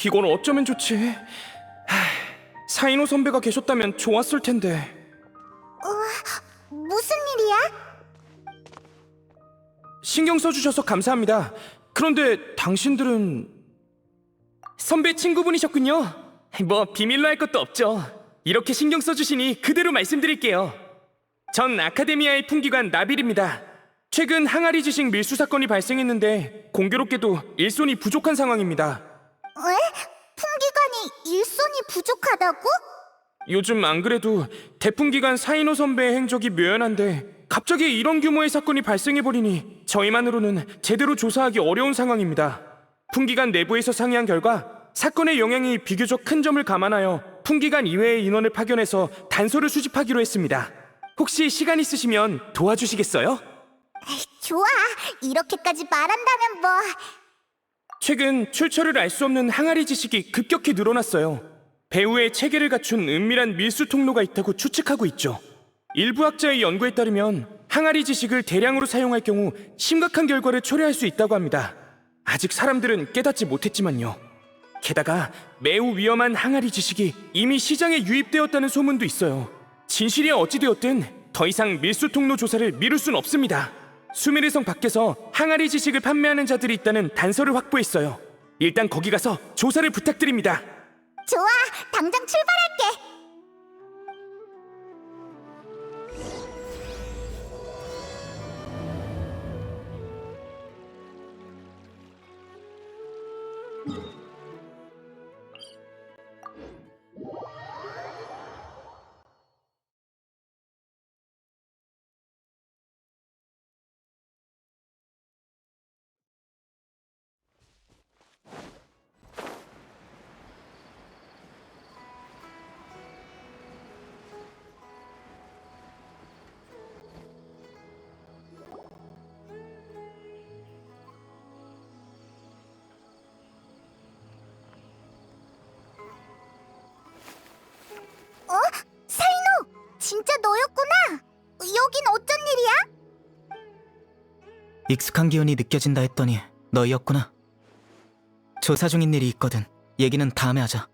이걸 어쩌면 좋지? 사인호 선배가 계셨다면 좋았을 텐데. 무슨 일이야? 신경 써주셔서 감사합니다. 그런데 당신들은... 선배 친구분이셨군요. 뭐 비밀로 할 것도 없죠. 이렇게 신경 써주시니 그대로 말씀드릴게요. 전 아카데미아의 풍기관 나빌입니다. 최근 항아리 지식 밀수 사건이 발생했는데 공교롭게도 일손이 부족한 상황입니다. 왜? 풍기관이 일손이 부족하다고? 요즘 안 그래도 대풍기관 사인호 선배의 행적이 묘연한데 갑자기 이런 규모의 사건이 발생해버리니 저희만으로는 제대로 조사하기 어려운 상황입니다. 풍기관 내부에서 상의한 결과 사건의 영향이 비교적 큰 점을 감안하여 풍기관 이외의 인원을 파견해서 단서를 수집하기로 했습니다. 혹시 시간 있으시면 도와주시겠어요? 좋아, 이렇게까지 말한다면 뭐. 최근 출처를 알 수 없는 항아리 지식이 급격히 늘어났어요. 배후에 체계를 갖춘 은밀한 밀수 통로가 있다고 추측하고 있죠. 일부 학자의 연구에 따르면 항아리 지식을 대량으로 사용할 경우 심각한 결과를 초래할 수 있다고 합니다. 아직 사람들은 깨닫지 못했지만요. 게다가 매우 위험한 항아리 지식이 이미 시장에 유입되었다는 소문도 있어요. 진실이 어찌되었든 더 이상 밀수 통로 조사를 미룰 순 없습니다. 수메르성 밖에서 항아리 지식을 판매하는 자들이 있다는 단서를 확보했어요. 일단 거기 가서 조사를 부탁드립니다. 좋아, 당장 출발할게. 사인호! 진짜 너였구나! 여긴 어쩐 일이야? 익숙한 기운이 느껴진다 했더니 너희였구나. 조사 중인 일이 있거든. 얘기는 다음에 하자.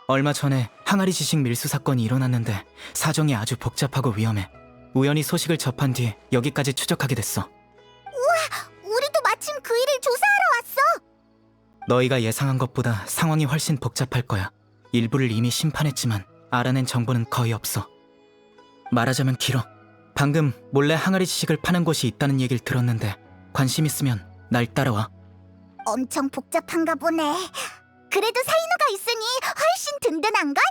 얼마 전에 항아리 지식 밀수 사건이 일어났는데 사정이 아주 복잡하고 위험해. 우연히 소식을 접한 뒤 여기까지 추적하게 됐어. 우리도 마침 그 일을 조사하러 왔어! 너희가 예상한 것보다 상황이 훨씬 복잡할 거야. 일부를 이미 심판했지만 알아낸 정보는 거의 없어. 말하자면 길어. 방금 몰래 항아리 지식을 파는 곳이 있다는 얘기를 들었는데 관심 있으면 날 따라와. 엄청 복잡한가 보네. 그래도 사인호가 있으니 훨씬 든든한걸?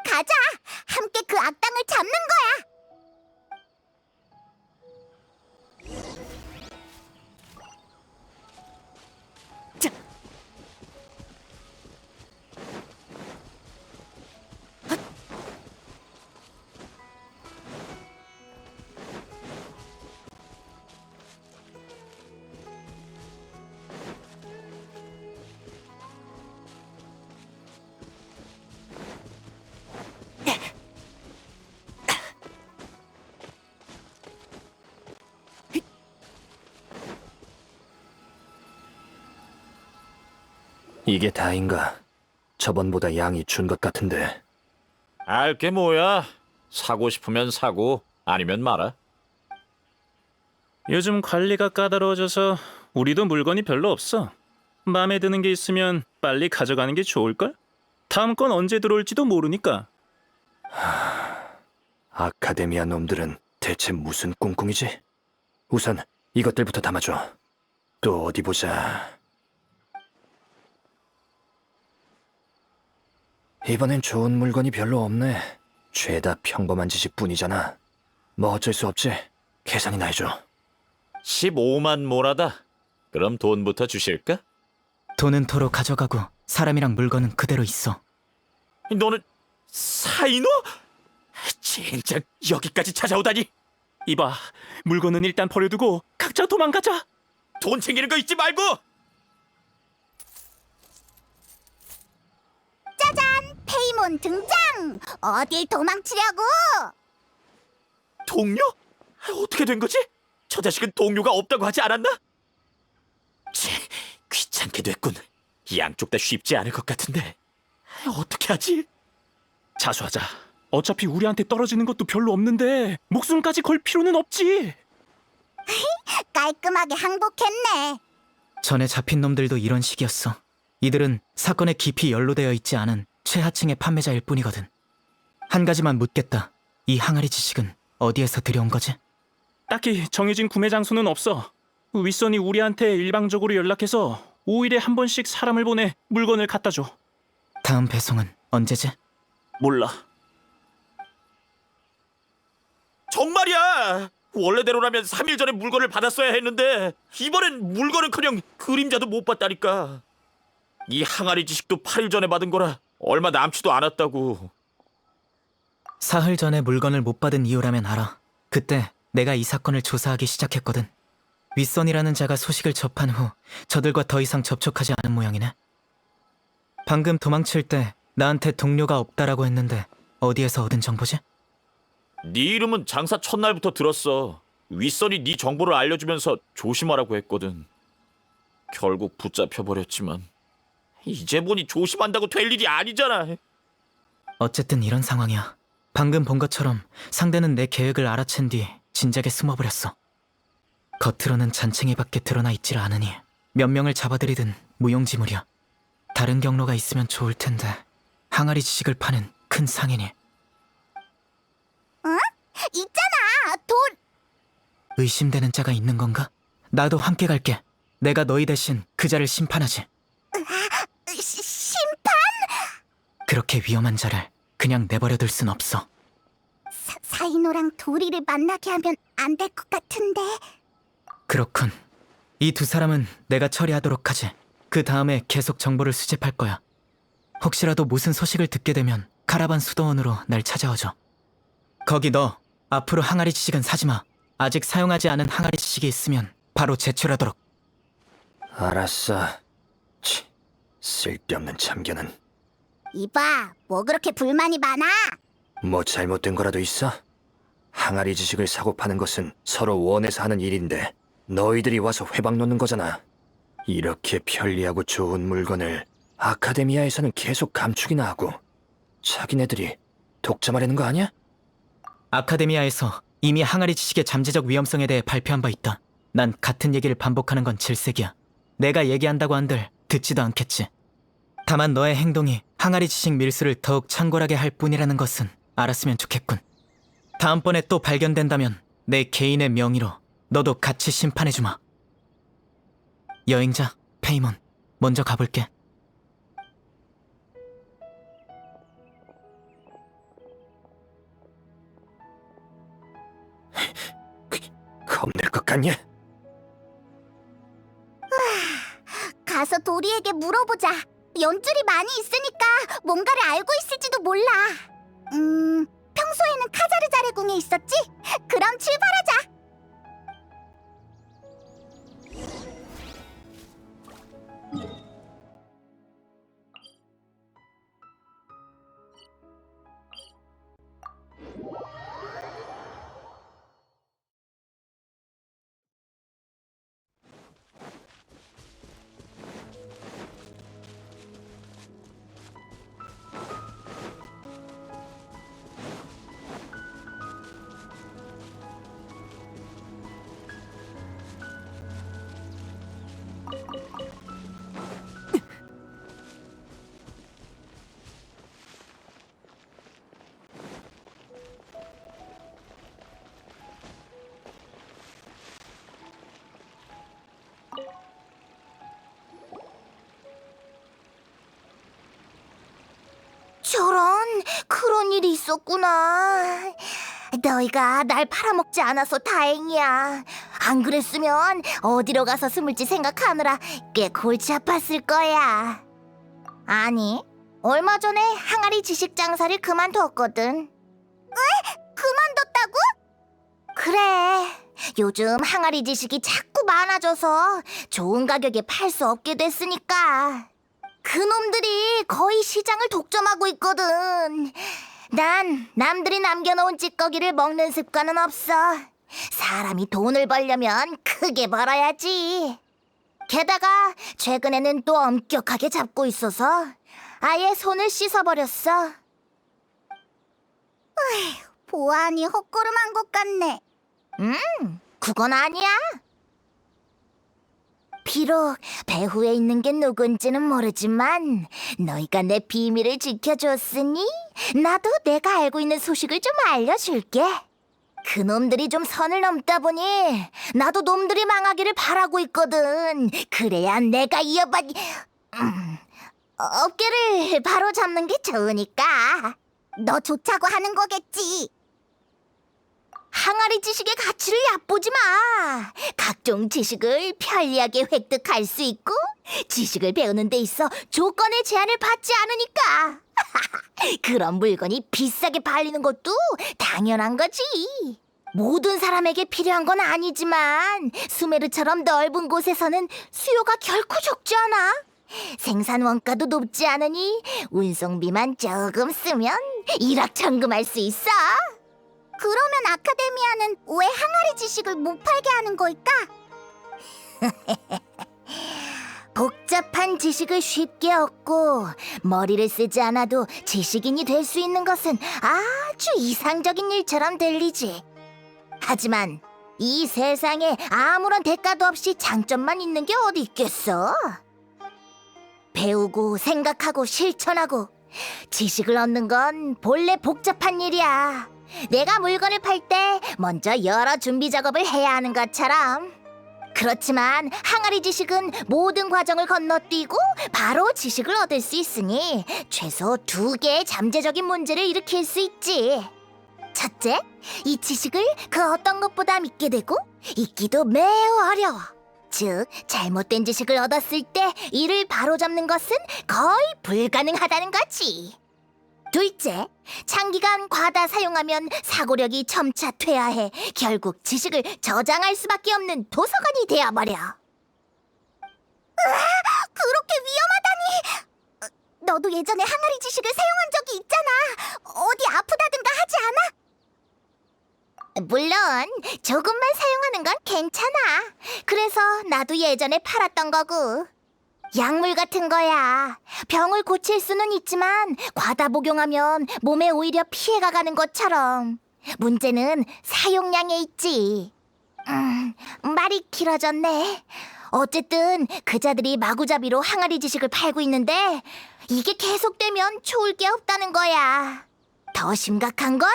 가자! 함께 그 악당을 잡는 거야! 이게 다인가? 저번보다 양이 준 것 같은데. 알게 뭐야. 사고 싶으면 사고, 아니면 말아. 요즘 관리가 까다로워져서 우리도 물건이 별로 없어. 마음에 드는 게 있으면 빨리 가져가는 게 좋을걸? 다음 건 언제 들어올지도 모르니까. 아카데미아 놈들은 대체 무슨 꿍꿍이지? 우선 이것들부터 담아줘. 또 어디 보자. 이번엔 좋은 물건이 별로 없네. 죄다 평범한 지식뿐이잖아. 뭐 어쩔 수 없지. 계산이나 해줘. 15만 모라다. 그럼 돈부터 주실까? 돈은 도로 가져가고 사람이랑 물건은 그대로 있어. 너는 사인호? 진짜 여기까지 찾아오다니. 이봐, 물건은 일단 버려두고 각자 도망가자. 돈 챙기는 거 잊지 말고. 짜잔! 페이몬 등장! 어딜 도망치려고! 동료? 어떻게 된 거지? 저 자식은 동료가 없다고 하지 않았나? 치, 귀찮게 됐군. 양쪽 다 쉽지 않을 것 같은데 어떻게 하지? 자수하자. 어차피 우리한테 떨어지는 것도 별로 없는데 목숨까지 걸 필요는 없지. 깔끔하게 항복했네. 전에 잡힌 놈들도 이런 식이었어. 이들은 사건에 깊이 연루되어 있지 않은 최하층의 판매자일 뿐이거든. 한 가지만 묻겠다. 이 항아리 지식은 어디에서 들여온 거지? 딱히 정해진 구매 장소는 없어. 윗선이 우리한테 일방적으로 연락해서 5일에 한 번씩 사람을 보내 물건을 갖다 줘. 다음 배송은 언제지? 몰라. 정말이야. 원래대로라면 3일 전에 물건을 받았어야 했는데 이번엔 물건은커녕 그림자도 못 봤다니까. 이 항아리 지식도 8일 전에 받은 거라 얼마 남지도 않았다고. 사흘 전에 물건을 못 받은 이유라면 알아. 그때 내가 이 사건을 조사하기 시작했거든. 윗선이라는 자가 소식을 접한 후 저들과 더 이상 접촉하지 않은 모양이네. 방금 도망칠 때 나한테 동료가 없다라고 했는데 어디에서 얻은 정보지? 네 이름은 장사 첫날부터 들었어. 윗선이 네 정보를 알려주면서 조심하라고 했거든. 결국 붙잡혀버렸지만 이제 보니 조심한다고 될 일이 아니잖아. 어쨌든 이런 상황이야. 방금 본 것처럼 상대는 내 계획을 알아챈 뒤 진작에 숨어버렸어. 겉으로는 잔챙이밖에 드러나 있질 않으니 몇 명을 잡아들이든 무용지물이야. 다른 경로가 있으면 좋을 텐데 항아리 지식을 파는 큰 상인이. 있잖아, 돌. 의심되는 자가 있는 건가? 나도 함께 갈게. 내가 너희 대신 그 자를 심판하지. 심판? 그렇게 위험한 자를 그냥 내버려둘 순 없어. 사이노랑 도리를 만나게 하면 안 될 것 같은데. 그렇군. 이 두 사람은 내가 처리하도록 하지. 그 다음에 계속 정보를 수집할 거야. 혹시라도 무슨 소식을 듣게 되면 카라반 수도원으로 날 찾아와줘. 거기 너 앞으로 항아리 지식은 사지마. 아직 사용하지 않은 항아리 지식이 있으면 바로 제출하도록. 알았어. 치, 쓸데없는 참견은. 이봐, 뭐 그렇게 불만이 많아? 뭐 잘못된 거라도 있어? 항아리 지식을 사고 파는 것은 서로 원해서 하는 일인데 너희들이 와서 회방 놓는 거잖아. 이렇게 편리하고 좋은 물건을 아카데미아에서는 계속 감추기나 하고 자기네들이 독점하려는 거 아니야? 아카데미아에서 이미 항아리 지식의 잠재적 위험성에 대해 발표한 바 있다. 난 같은 얘기를 반복하는 건 질색이야. 내가 얘기한다고 한들 듣지도 않겠지. 다만 너의 행동이 항아리 지식 밀수를 더욱 창궐하게 할 뿐이라는 것은 알았으면 좋겠군. 다음번에 또 발견된다면 내 개인의 명의로 너도 같이 심판해주마. 여행자, 페이몬, 먼저 가볼게. 겁낼 것 같냐? 가서 도리에게 물어보자. 연줄이 많이 있으니까 뭔가를 알고 있을지도 몰라. 평소에는 카자르자르 궁에 있었지? 그럼 출발하자. 저런, 그런 일이 있었구나. 너희가 날 팔아먹지 않아서 다행이야. 안 그랬으면 어디로 가서 숨을지 생각하느라 꽤 골치 아팠을 거야. 아니, 얼마 전에 항아리 지식 장사를 그만뒀거든. 왜? 그만뒀다고? 그래. 요즘 항아리 지식이 자꾸 많아져서 좋은 가격에 팔 수 없게 됐으니까. 그놈들이 거의 시장을 독점하고 있거든. 난 남들이 남겨놓은 찌꺼기를 먹는 습관은 없어. 사람이 돈을 벌려면 크게 벌어야지. 게다가 최근에는 또 엄격하게 잡고 있어서 아예 손을 씻어버렸어. 보안이 헛걸음한 것 같네. 그건 아니야. 비록 배후에 있는 게 누군지는 모르지만 너희가 내 비밀을 지켜줬으니 나도 내가 알고 있는 소식을 좀 알려줄게. 그놈들이 좀 선을 넘다 보니 나도 놈들이 망하기를 바라고 있거든. 그래야 내가 어깨를 바로 잡는 게 좋으니까. 너 좋자고 하는 거겠지. 항아리 지식의 가치를 얕보지 마. 각종 지식을 편리하게 획득할 수 있고 지식을 배우는 데 있어 조건의 제한을 받지 않으니까. 그런 물건이 비싸게 팔리는 것도 당연한 거지. 모든 사람에게 필요한 건 아니지만 수메르처럼 넓은 곳에서는 수요가 결코 적지 않아. 생산 원가도 높지 않으니 운송비만 조금 쓰면 일확천금할 수 있어. 그러면 아카데미아는 왜 항아리 지식을 못 팔게 하는 걸까? 복잡한 지식을 쉽게 얻고 머리를 쓰지 않아도 지식인이 될 수 있는 것은 아주 이상적인 일처럼 들리지. 하지만 이 세상에 아무런 대가도 없이 장점만 있는 게 어디 있겠어? 배우고 생각하고 실천하고 지식을 얻는 건 본래 복잡한 일이야. 내가 물건을 팔 때 먼저 여러 준비 작업을 해야 하는 것처럼. 그렇지만 항아리 지식은 모든 과정을 건너뛰고 바로 지식을 얻을 수 있으니 최소 2개의 잠재적인 문제를 일으킬 수 있지. 첫째, 이 지식을 그 어떤 것보다 믿게 되고 잊기도 매우 어려워. 즉, 잘못된 지식을 얻었을 때 이를 바로잡는 것은 거의 불가능하다는 거지. 둘째, 장기간 과다 사용하면 사고력이 점차 퇴화해 결국 지식을 저장할 수밖에 없는 도서관이 되어버려. 그렇게 위험하다니! 너도 예전에 항아리 지식을 사용한 적이 있잖아. 어디 아프다든가 하지 않아? 물론 조금만 사용하는 건 괜찮아. 그래서 나도 예전에 팔았던 거고. 약물 같은 거야. 병을 고칠 수는 있지만 과다 복용하면 몸에 오히려 피해가 가는 것처럼. 문제는 사용량에 있지. 말이 길어졌네. 어쨌든 그자들이 마구잡이로 항아리 지식을 팔고 있는데 이게 계속되면 좋을 게 없다는 거야. 더 심각한 건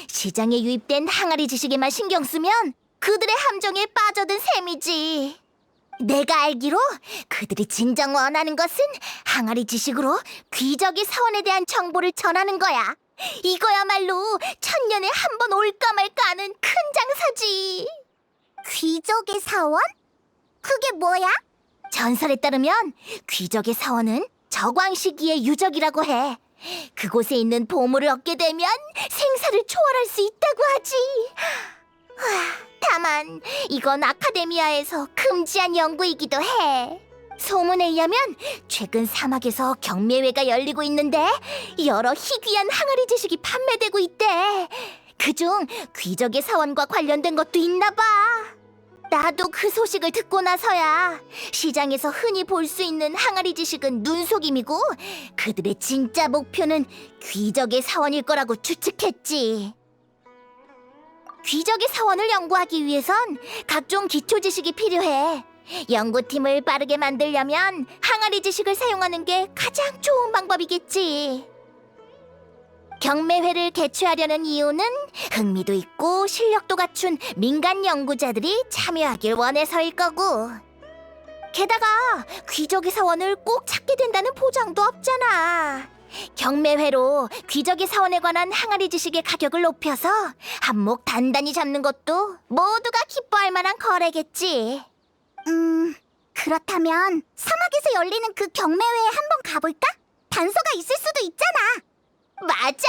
시장에 유입된 항아리 지식에만 신경 쓰면 그들의 함정에 빠져든 셈이지. 내가 알기로 그들이 진정 원하는 것은 항아리 지식으로 귀적의 사원에 대한 정보를 전하는 거야. 이거야말로 천년에 한 번 올까 말까 하는 큰 장사지. 귀적의 사원? 그게 뭐야? 전설에 따르면 귀적의 사원은 적왕 시기의 유적이라고 해. 그곳에 있는 보물을 얻게 되면 생사를 초월할 수 있다고 하지. 다만 이건 아카데미아에서 금지한 연구이기도 해. 소문에 의하면 최근 사막에서 경매회가 열리고 있는데 여러 희귀한 항아리 지식이 판매되고 있대. 그중 귀적의 사원과 관련된 것도 있나 봐. 나도 그 소식을 듣고 나서야 시장에서 흔히 볼 수 있는 항아리 지식은 눈속임이고 그들의 진짜 목표는 귀적의 사원일 거라고 추측했지. 귀적의 사원을 연구하기 위해선 각종 기초 지식이 필요해. 연구팀을 빠르게 만들려면 항아리 지식을 사용하는 게 가장 좋은 방법이겠지. 경매회를 개최하려는 이유는 흥미도 있고 실력도 갖춘 민간 연구자들이 참여하길 원해서일 거고. 게다가 귀적의 사원을 꼭 찾게 된다는 보장도 없잖아. 경매회로 귀적의 사원에 관한 항아리 지식의 가격을 높여서 한몫 단단히 잡는 것도 모두가 기뻐할 만한 거래겠지. 그렇다면 사막에서 열리는 그 경매회에 한번 가볼까? 단서가 있을 수도 있잖아. 맞아.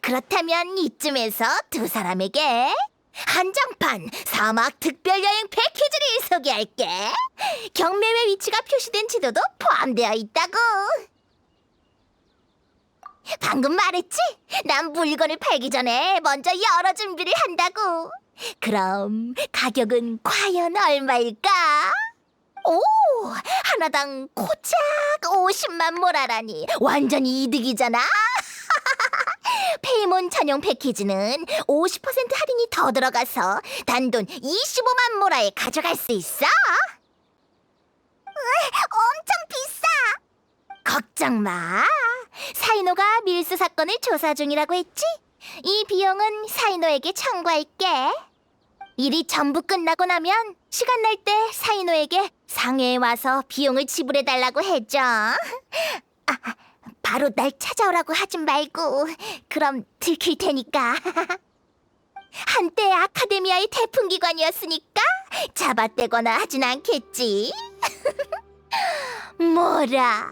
그렇다면 이쯤에서 두 사람에게 한정판 사막 특별여행 패키지를 소개할게. 경매회 위치가 표시된 지도도 포함되어 있다고. 방금 말했지? 난 물건을 팔기 전에 먼저 여러 준비를 한다고. 그럼 가격은 과연 얼마일까? 오, 하나당 고작 50만 모라라니 완전히 이득이잖아. 페이몬 전용 패키지는 50% 할인이 더 들어가서 단돈 25만 모라에 가져갈 수 있어. 엄청 비싸. 걱정 마. 사이노가 밀수 사건을 조사 중이라고 했지? 이 비용은 사이노에게 청구할게. 일이 전부 끝나고 나면 시간 날 때 사이노에게 상해에 와서 비용을 지불해달라고 해줘. 바로 날 찾아오라고 하지 말고 그럼 들킬 테니까. 한때 아카데미아의 태풍기관이었으니까 잡아떼거나 하진 않겠지. 모라,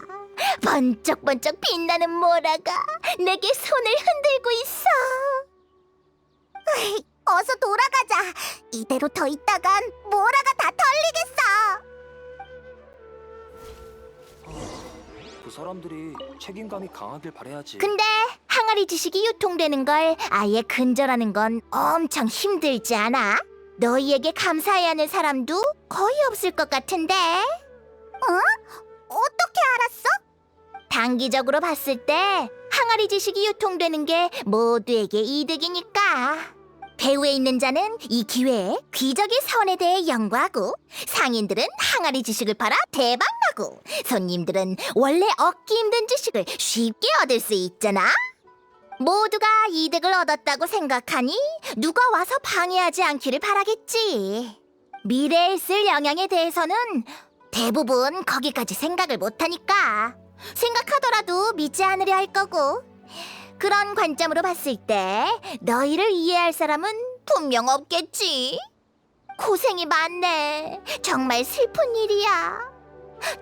번쩍번쩍 빛나는 모라가 내게 손을 흔들고 있어. 어서 돌아가자. 이대로 더 있다간 모라가 다 털리겠어. 그 사람들이 책임감이 강하길 바래야지. 근데 항아리 지식이 유통되는 걸 아예 근절하는 건 엄청 힘들지 않아? 너희에게 감사해야 하는 사람도 거의 없을 것 같은데. 어떻게 알았어? 단기적으로 봤을 때 항아리 지식이 유통되는 게 모두에게 이득이니까. 배후에 있는 자는 이 기회에 귀적의 사원에 대해 연구하고, 상인들은 항아리 지식을 팔아 대박나고, 손님들은 원래 얻기 힘든 지식을 쉽게 얻을 수 있잖아. 모두가 이득을 얻었다고 생각하니 누가 와서 방해하지 않기를 바라겠지. 미래에 쓸 영향에 대해서는 대부분 거기까지 생각을 못하니까 생각하더라도 믿지 않으려 할 거고, 그런 관점으로 봤을 때 너희를 이해할 사람은 분명 없겠지. 고생이 많네. 정말 슬픈 일이야.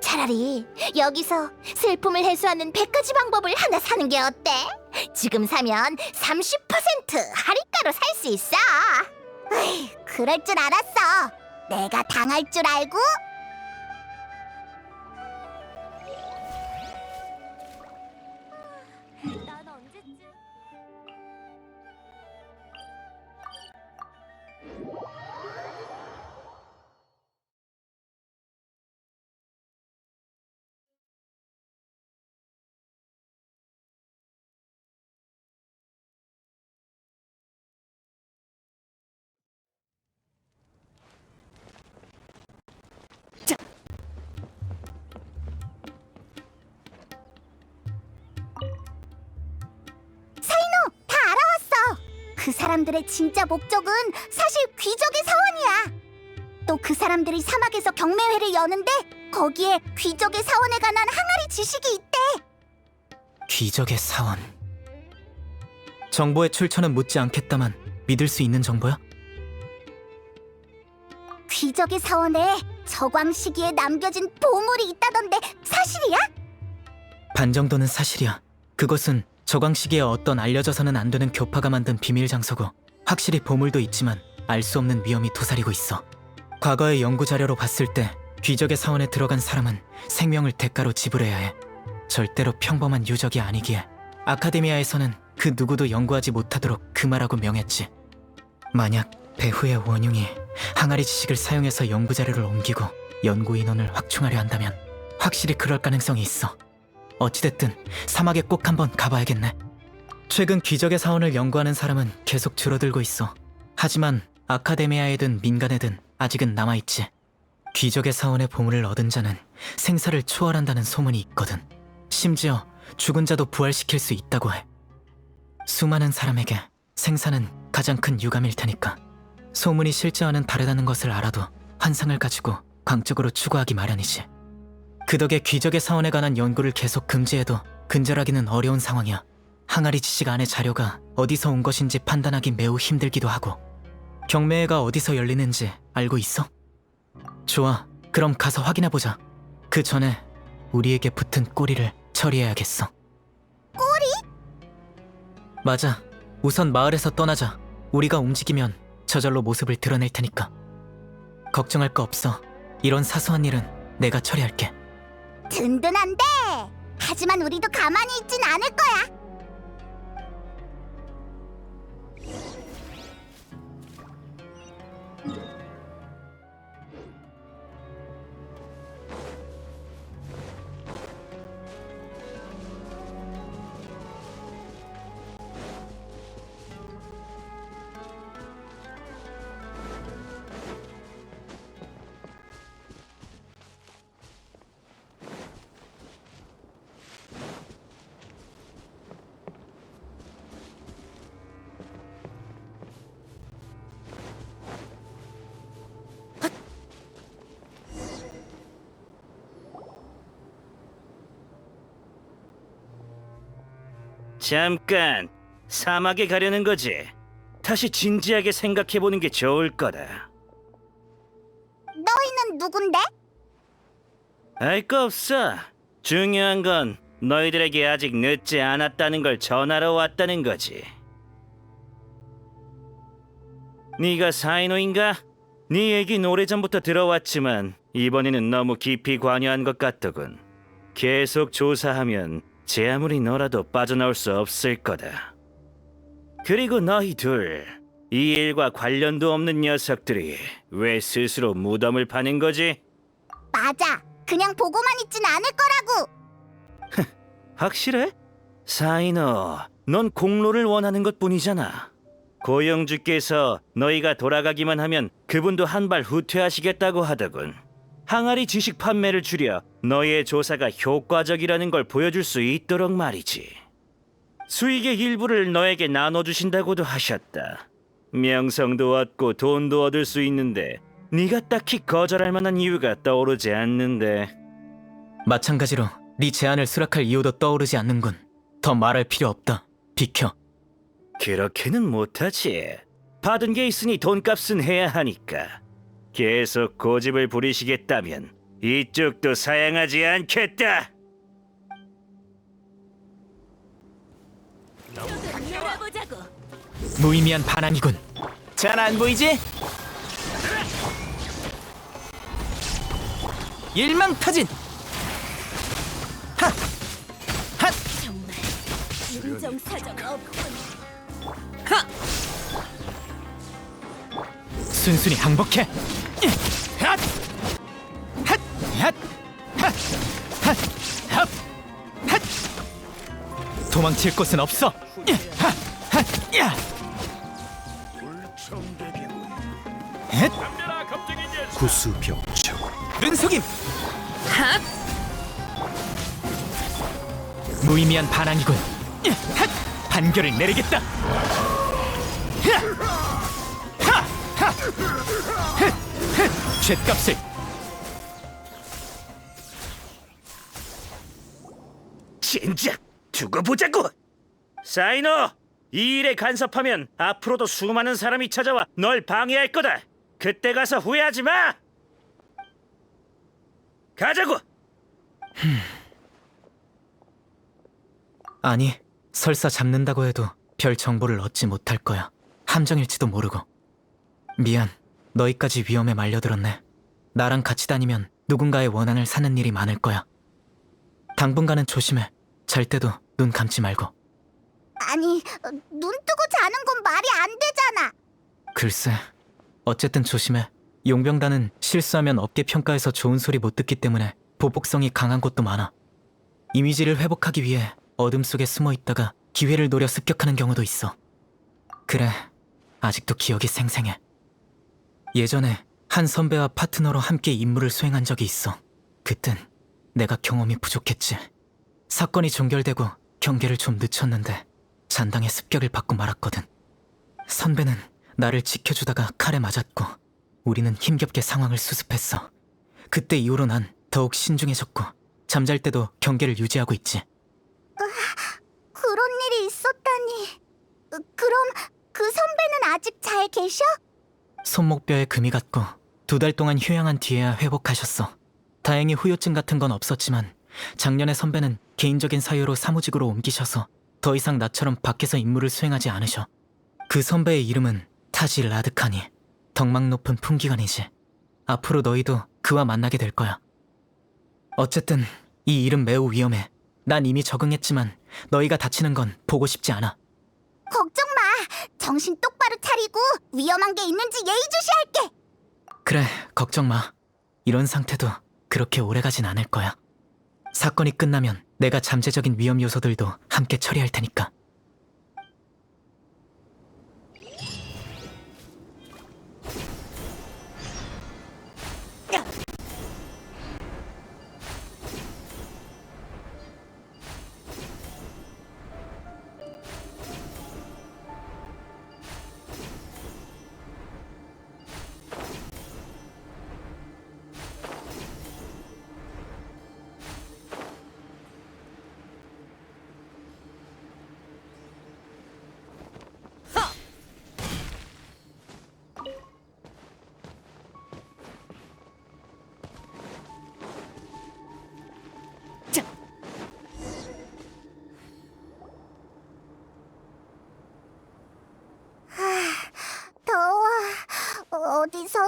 차라리 여기서 슬픔을 해소하는 100가지 방법을 하나 사는 게 어때? 지금 사면 30% 할인가로 살 수 있어. 으이, 그럴 줄 알았어. 내가 당할 줄 알고. 난 언제쯤... 다 알아왔어. 그 사람들의 진짜 목적은 사실 귀족의 사원이야. 또 그 사람들이 사막에서 경매회를 여는데 거기에 귀족의 사원에 관한 항아리 지식이 있대. 귀적의 사원. 정보의 출처는 묻지 않겠다만 믿을 수 있는 정보야? 귀적의 사원에 저광 시기에 남겨진 보물이 있다던데 사실이야? 반 정도는 사실이야. 그것은 저광 시기에 어떤 알려져서는 안 되는 교파가 만든 비밀 장소고, 확실히 보물도 있지만 알 수 없는 위험이 도사리고 있어. 과거의 연구 자료로 봤을 때 귀적의 사원에 들어간 사람은 생명을 대가로 지불해야 해. 절대로 평범한 유적이 아니기에 아카데미아에서는 그 누구도 연구하지 못하도록 금하라고 명했지. 만약 배후의 원흉이 항아리 지식을 사용해서 연구 자료를 옮기고 연구 인원을 확충하려 한다면 확실히 그럴 가능성이 있어. 어찌됐든 사막에 꼭 한번 가봐야겠네. 최근 귀적의 사원을 연구하는 사람은 계속 줄어들고 있어. 하지만 아카데미아에든 민간에든 아직은 남아있지. 귀적의 사원의 보물을 얻은 자는 생사를 초월한다는 소문이 있거든. 심지어 죽은 자도 부활시킬 수 있다고 해. 수많은 사람에게 생사는 가장 큰 유감일 테니까 소문이 실제와는 다르다는 것을 알아도 환상을 가지고 광적으로 추구하기 마련이지. 그 덕에 귀적의 사원에 관한 연구를 계속 금지해도 근절하기는 어려운 상황이야. 항아리 지식 안의 자료가 어디서 온 것인지 판단하기 매우 힘들기도 하고. 경매회가 어디서 열리는지 알고 있어? 좋아, 그럼 가서 확인해보자. 그 전에 우리에게 붙은 꼬리를 처리해야겠어. 꼬리? 맞아. 우선 마을에서 떠나자. 우리가 움직이면 저절로 모습을 드러낼 테니까. 걱정할 거 없어. 이런 사소한 일은 내가 처리할게. 든든한데. 하지만 우리도 가만히 있진 않을 거야. 잠깐, 사막에 가려는 거지. 다시 진지하게 생각해보는 게 좋을 거다. 너희는 누군데? 알 거 없어. 중요한 건 너희들에게 아직 늦지 않았다는 걸 전하러 왔다는 거지. 네가 사이노인가? 네 얘긴 오래전부터 들어왔지만 이번에는 너무 깊이 관여한 것 같더군. 계속 조사하면 제 아무리 너라도 빠져나올 수 없을 거다. 그리고 너희 둘, 이 일과 관련도 없는 녀석들이 왜 스스로 무덤을 파는 거지? 맞아. 그냥 보고만 있진 않을 거라고. 확실해? 사이노, 넌 공로를 원하는 것뿐이잖아. 고영주께서 너희가 돌아가기만 하면 그분도 한 발 후퇴하시겠다고 하더군. 항아리 지식 판매를 줄여 너희의 조사가 효과적이라는 걸 보여줄 수 있도록 말이지. 수익의 일부를 너에게 나눠주신다고도 하셨다. 명성도 얻고 돈도 얻을 수 있는데 네가 딱히 거절할 만한 이유가 떠오르지 않는데. 마찬가지로 네 제안을 수락할 이유도 떠오르지 않는군. 더 말할 필요 없다. 비켜. 그렇게는 못하지. 받은 게 있으니 돈값은 해야 하니까. 계속 고집을 부리시겠다면 이쪽도 사양하지 않겠다. 무의미한 반항이군. 잘 안 보이지? 일망타진! 하! 핫! 인정사정 없군. 순순히 항복해. 핫! 핫! 핫! 핫! 핫! 핫! 핫! 도망칠 곳은 없어. 핫! 핫! 야! 헷! 구수병청 눈속임. 핫! 무의미한 반항이군. 핫! 판결을 내리겠다. 죗값을. 진작 두고 보자고. 사이노, 이 일에 간섭하면 앞으로도 수많은 사람이 찾아와 널 방해할 거다. 그때 가서 후회하지 마. 가자고. 아니, 설사 잡는다고 해도 별 정보를 얻지 못할 거야. 함정일지도 모르고. 미안, 너희까지 위험에 말려들었네. 나랑 같이 다니면 누군가의 원한을 사는 일이 많을 거야. 당분간은 조심해. 잘 때도 눈 감지 말고. 아니, 눈 뜨고 자는 건 말이 안 되잖아. 글쎄, 어쨌든 조심해. 용병단은 실수하면 업계 평가에서 좋은 소리 못 듣기 때문에 보복성이 강한 곳도 많아. 이미지를 회복하기 위해 어둠 속에 숨어 있다가 기회를 노려 습격하는 경우도 있어. 그래, 아직도 기억이 생생해. 예전에 한 선배와 파트너로 함께 임무를 수행한 적이 있어. 그땐 내가 경험이 부족했지. 사건이 종결되고 경계를 좀 늦췄는데 잔당의 습격을 받고 말았거든. 선배는 나를 지켜주다가 칼에 맞았고 우리는 힘겹게 상황을 수습했어. 그때 이후로 난 더욱 신중해졌고 잠잘 때도 경계를 유지하고 있지. 그런 일이 있었다니. 그럼 그 선배는 아직 잘 계셔? 손목뼈에 금이 갔고 2달 동안 휴양한 뒤에야 회복하셨어. 다행히 후유증 같은 건 없었지만 작년에 선배는 개인적인 사유로 사무직으로 옮기셔서 더 이상 나처럼 밖에서 임무를 수행하지 않으셔. 그 선배의 이름은 타지 라드카니. 덕망 높은 풍기관이지. 앞으로 너희도 그와 만나게 될 거야. 어쨌든 이 일은 매우 위험해. 난 이미 적응했지만 너희가 다치는 건 보고 싶지 않아. 걱정 마. 정신 똑바로 차리고 위험한 게 있는지 예의주시할게. 그래, 걱정 마. 이런 상태도 그렇게 오래가진 않을 거야. 사건이 끝나면 내가 잠재적인 위험 요소들도 함께 처리할 테니까.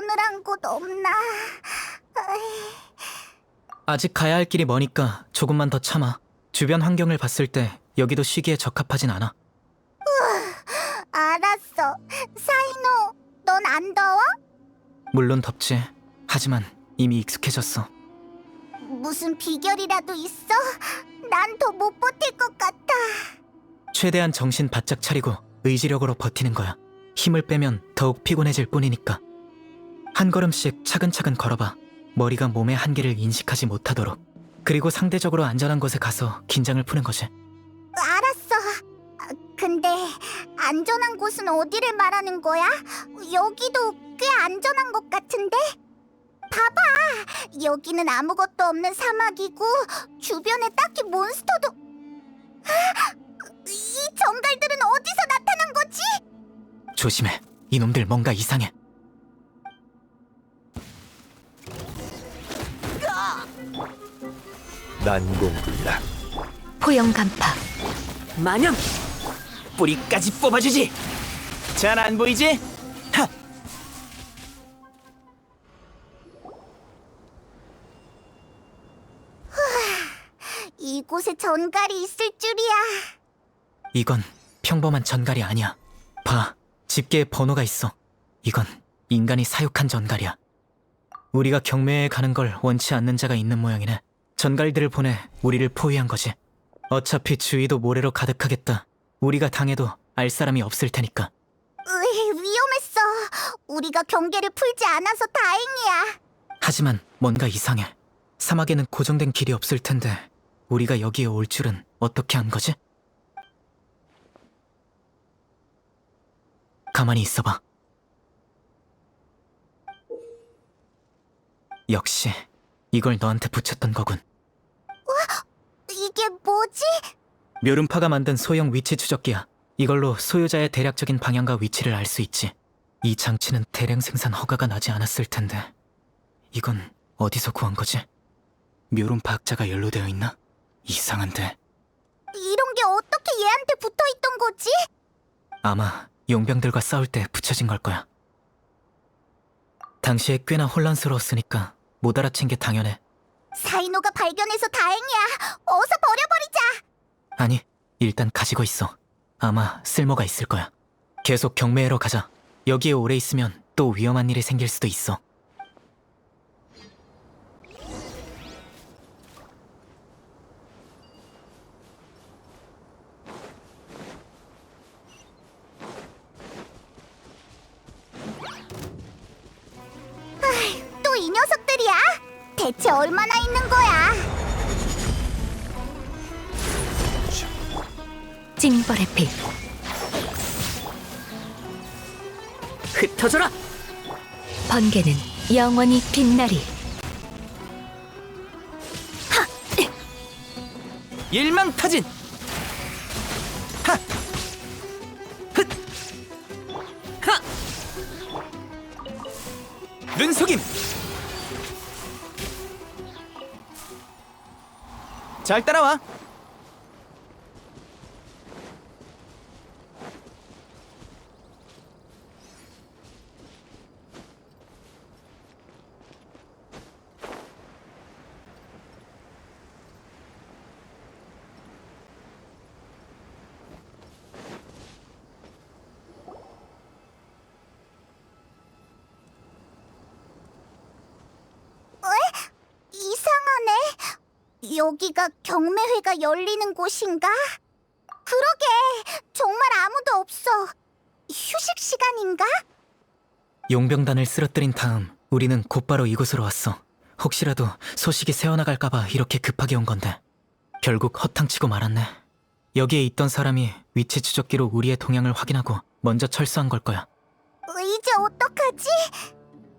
서늘한 곳 없나? 아직 가야 할 길이 머니까 조금만 더 참아. 주변 환경을 봤을 때 여기도 쉬기에 적합하진 않아. 알았어. 사이노, 넌 안 더워? 물론 덥지. 하지만 이미 익숙해졌어. 무슨 비결이라도 있어? 난 더 못 버틸 것 같아. 최대한 정신 바짝 차리고 의지력으로 버티는 거야. 힘을 빼면 더욱 피곤해질 뿐이니까. 한 걸음씩 차근차근 걸어봐. 머리가 몸의 한계를 인식하지 못하도록. 그리고 상대적으로 안전한 곳에 가서 긴장을 푸는 거지. 알았어. 근데 안전한 곳은 어디를 말하는 거야? 여기도 꽤 안전한 것 같은데? 봐봐. 여기는 아무것도 없는 사막이고 주변에 딱히 몬스터도... 이 정갈들은 어디서 나타난 거지? 조심해. 이놈들 뭔가 이상해. 난공불락. 포영 간파. 마냥 뿌리까지 뽑아주지. 잘 안 보이지? 하! 이곳에 전갈이 있을 줄이야. 이건 평범한 전갈이 아니야. 봐, 집게에 번호가 있어. 이건 인간이 사육한 전갈이야. 우리가 경매에 가는 걸 원치 않는 자가 있는 모양이네. 전갈들을 보내 우리를 포위한 거지. 어차피 주위도 모래로 가득하겠다. 우리가 당해도 알 사람이 없을 테니까. 위험했어. 우리가 경계를 풀지 않아서 다행이야. 하지만 뭔가 이상해. 사막에는 고정된 길이 없을 텐데 우리가 여기에 올 줄은 어떻게 한 거지? 가만히 있어봐. 역시 이걸 너한테 붙였던 거군. 이게 뭐지? 묘름파가 만든 소형 위치 추적기야. 이걸로 소유자의 대략적인 방향과 위치를 알 수 있지. 이 장치는 대량 생산 허가가 나지 않았을 텐데 이건 어디서 구한 거지? 묘름파 학자가 연루되어 있나? 이상한데. 이런 게 어떻게 얘한테 붙어있던 거지? 아마 용병들과 싸울 때 붙여진 걸 거야. 당시에 꽤나 혼란스러웠으니까 못 알아챈 게 당연해. 사이노가 발견해서 다행이야. 어서 버려버리자. 아니, 일단 가지고 있어. 아마 쓸모가 있을 거야. 계속 경매하러 가자. 여기에 오래 있으면 또 위험한 일이 생길 수도 있어. 또 이 녀석들이야? 대체 얼마나 있는 거야? 징벌의 피. 흩어져라. 번개는 영원히 빛나리. 일망타진. 하. 흩. 하. 눈속임. 잘 따라와. 이상하네. 여기가 경매회가 열리는 곳인가? 그러게, 정말 아무도 없어. 휴식 시간인가? 용병단을 쓰러뜨린 다음 우리는 곧바로 이곳으로 왔어. 혹시라도 소식이 새어나갈까봐 이렇게 급하게 온 건데 결국 허탕치고 말았네. 여기에 있던 사람이 위치 추적기로 우리의 동향을 확인하고 먼저 철수한 걸 거야. 이제 어떡하지?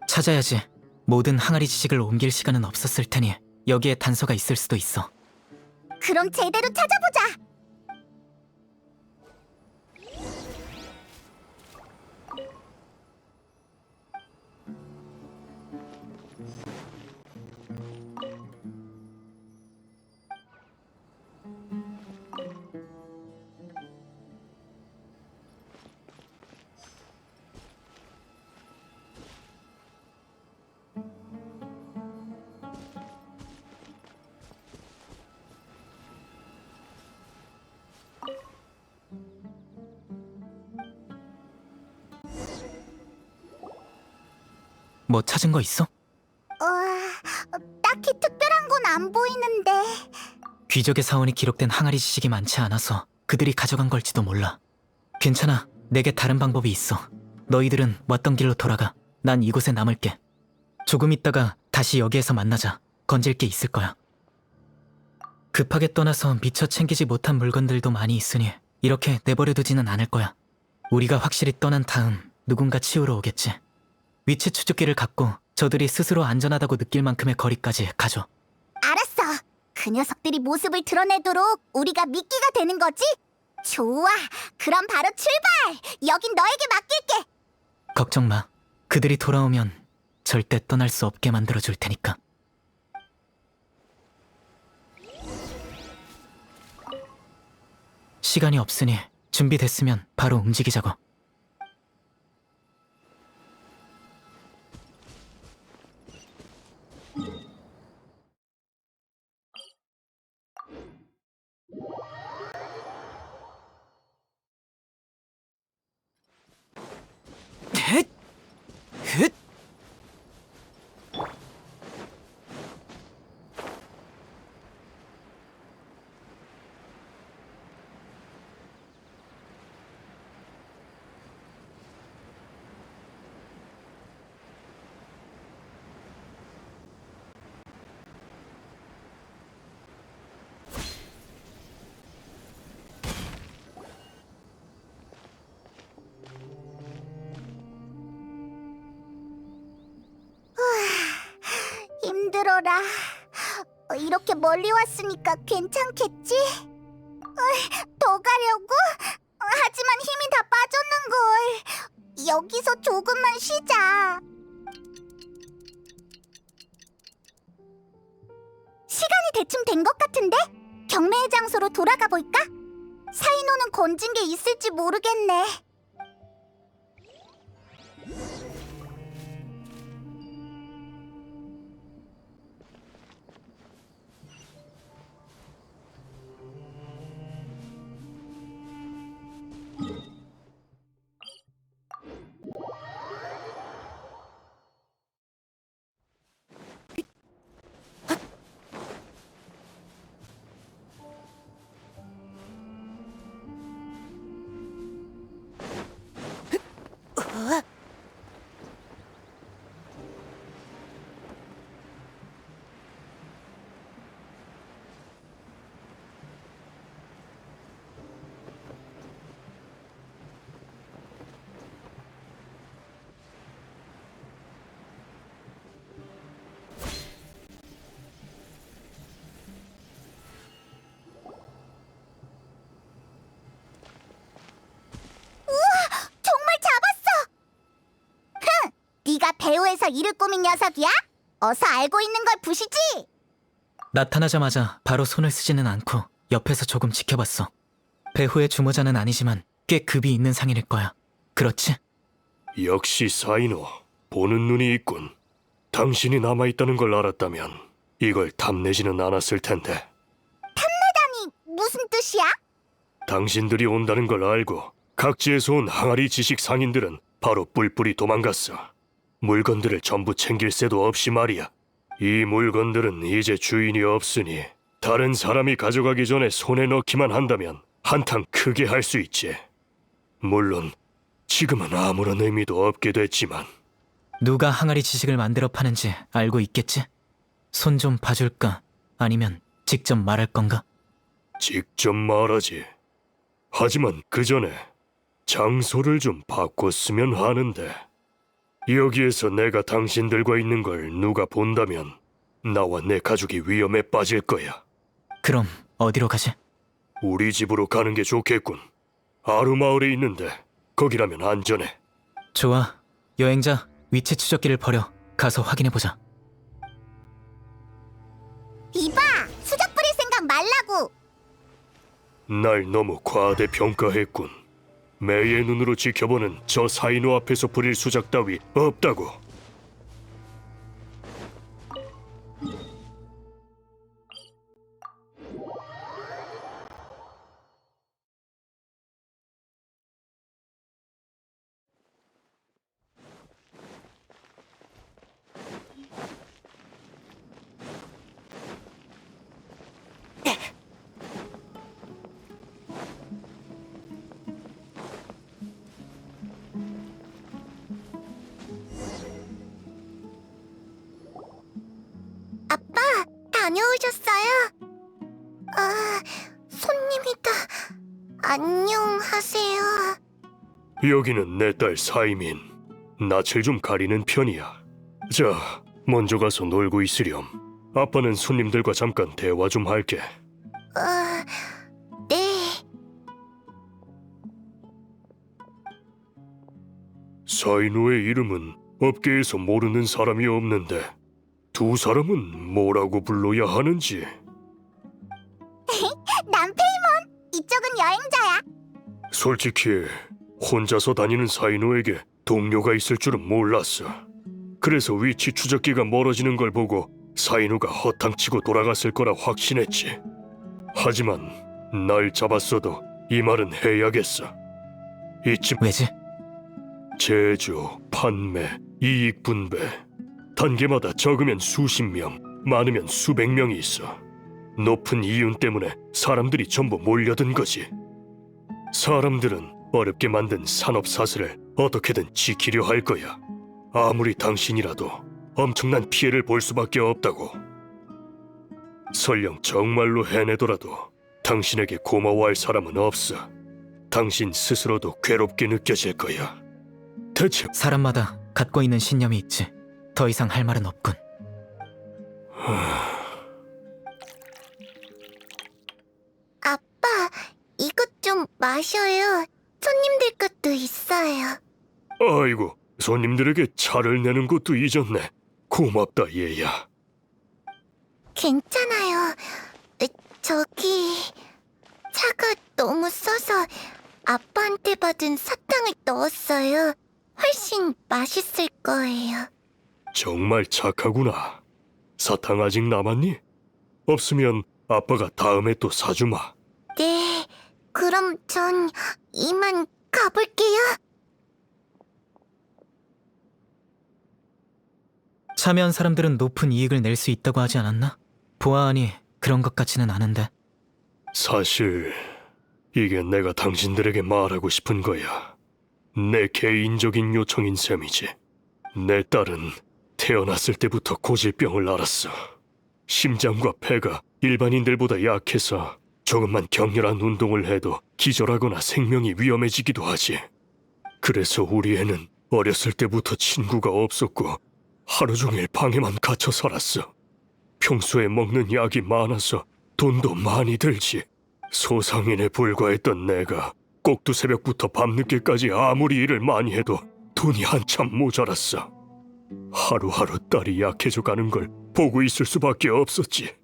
찾아야지. 모든 항아리 지식을 옮길 시간은 없었을 테니 여기에 단서가 있을 수도 있어. 그럼 제대로 찾아보자. 뭐 찾은 거 있어? 딱히 특별한 건 안 보이는데. 귀족의 사원이 기록된 항아리 지식이 많지 않아서 그들이 가져간 걸지도 몰라. 괜찮아. 내게 다른 방법이 있어. 너희들은 왔던 길로 돌아가. 난 이곳에 남을게. 조금 있다가 다시 여기에서 만나자. 건질 게 있을 거야. 급하게 떠나서 미처 챙기지 못한 물건들도 많이 있으니 이렇게 내버려두지는 않을 거야. 우리가 확실히 떠난 다음 누군가 치우러 오겠지. 위치 추적기를 갖고 저들이 스스로 안전하다고 느낄 만큼의 거리까지 가줘. 알았어. 그 녀석들이 모습을 드러내도록 우리가 미끼가 되는 거지? 좋아. 그럼 바로 출발! 여긴 너에게 맡길게. 걱정 마. 그들이 돌아오면 절대 떠날 수 없게 만들어줄 테니까. 시간이 없으니 준비됐으면 바로 움직이자고. 헷! 헷! 힘들어라. 이렇게 멀리 왔으니까 괜찮겠지? 더 가려고? 하지만 힘이 다 빠졌는걸. 여기서 조금만 쉬자. 시간이 대충 된 것 같은데? 경매의 장소로 돌아가 볼까? 사이노는 건진 게 있을지 모르겠네. 정말 잡았어! 흥! 네가 배후에서 일을 꾸민 녀석이야? 어서 알고 있는 걸 부시지! 나타나자마자 바로 손을 쓰지는 않고 옆에서 조금 지켜봤어. 배후의 주모자는 아니지만 꽤 급이 있는 상인일 거야. 그렇지? 역시 사이노, 보는 눈이 있군. 당신이 남아있다는 걸 알았다면 이걸 탐내지는 않았을 텐데. 탐내다니 무슨 뜻이야? 당신들이 온다는 걸 알고 각지에서 온 항아리 지식 상인들은 바로 뿔뿔이 도망갔어. 물건들을 전부 챙길 새도 없이 말이야. 이 물건들은 이제 주인이 없으니 다른 사람이 가져가기 전에 손에 넣기만 한다면 한탕 크게 할 수 있지. 물론 지금은 아무런 의미도 없게 됐지만. 누가 항아리 지식을 만들어 파는지 알고 있겠지? 손 좀 봐줄까? 아니면 직접 말할 건가? 직접 말하지. 하지만 그 전에 장소를 좀 바꿨으면 하는데. 여기에서 내가 당신들과 있는 걸 누가 본다면 나와 내 가족이 위험에 빠질 거야. 그럼 어디로 가지? 우리 집으로 가는 게 좋겠군. 아루마을에 있는데 거기라면 안전해. 좋아. 여행자, 위치 추적기를 버려. 가서 확인해보자. 이봐! 수작 부릴 생각 말라고! 날 너무 과대평가했군. 매의 눈으로 지켜보는 저 사이노 앞에서 부릴 수작 따위 없다고. 다녀오셨어요? 아, 손님이다. 안녕하세요. 여기는 내 딸 사이민. 낯을 좀 가리는 편이야. 자, 먼저 가서 놀고 있으렴. 아빠는 손님들과 잠깐 대화 좀 할게. 네. 사이노의 이름은 업계에서 모르는 사람이 없는데 두 사람은 뭐라고 불러야 하는지. 난 페이몬. 이쪽은 여행자야. 솔직히 혼자서 다니는 사이노에게 동료가 있을 줄은 몰랐어. 그래서 위치 추적기가 멀어지는 걸 보고 사이노가 허탕치고 돌아갔을 거라 확신했지. 하지만 날 잡았어도 이 말은 해야겠어. 이쯤 왜지? 제조, 판매, 이익 분배 단계마다 적으면 수십 명, 많으면 수백 명이 있어. 높은 이윤 때문에 사람들이 전부 몰려든 거지. 사람들은 어렵게 만든 산업 사슬을 어떻게든 지키려 할 거야. 아무리 당신이라도 엄청난 피해를 볼 수밖에 없다고. 설령 정말로 해내더라도 당신에게 고마워할 사람은 없어. 당신 스스로도 괴롭게 느껴질 거야. 대체 사람마다 갖고 있는 신념이 있지. 더 이상 할 말은 없군. 아빠, 이것 좀 마셔요. 손님들 것도 있어요. 아이고, 손님들에게 차를 내는 것도 잊었네. 고맙다, 얘야. 괜찮아요. 저기 차가 너무 써서 아빠한테 받은 사탕을 넣었어요. 훨씬 맛있을 거예요. 정말 착하구나. 사탕 아직 남았니? 없으면 아빠가 다음에 또 사주마. 네, 그럼 전 이만 가볼게요. 참여한 사람들은 높은 이익을 낼 수 있다고 하지 않았나? 보아하니 그런 것 같지는 않은데. 사실 이게 내가 당신들에게 말하고 싶은 거야. 내 개인적인 요청인 셈이지. 내 딸은 태어났을 때부터 고질병을 앓았어. 심장과 폐가 일반인들보다 약해서 조금만 격렬한 운동을 해도 기절하거나 생명이 위험해지기도 하지. 그래서 우리 애는 어렸을 때부터 친구가 없었고 하루 종일 방에만 갇혀 살았어. 평소에 먹는 약이 많아서 돈도 많이 들지. 소상인에 불과했던 내가 꼭두 새벽부터 밤늦게까지 아무리 일을 많이 해도 돈이 한참 모자랐어. 하루하루 딸이 약해져 가는 걸 보고 있을 수밖에 없었지.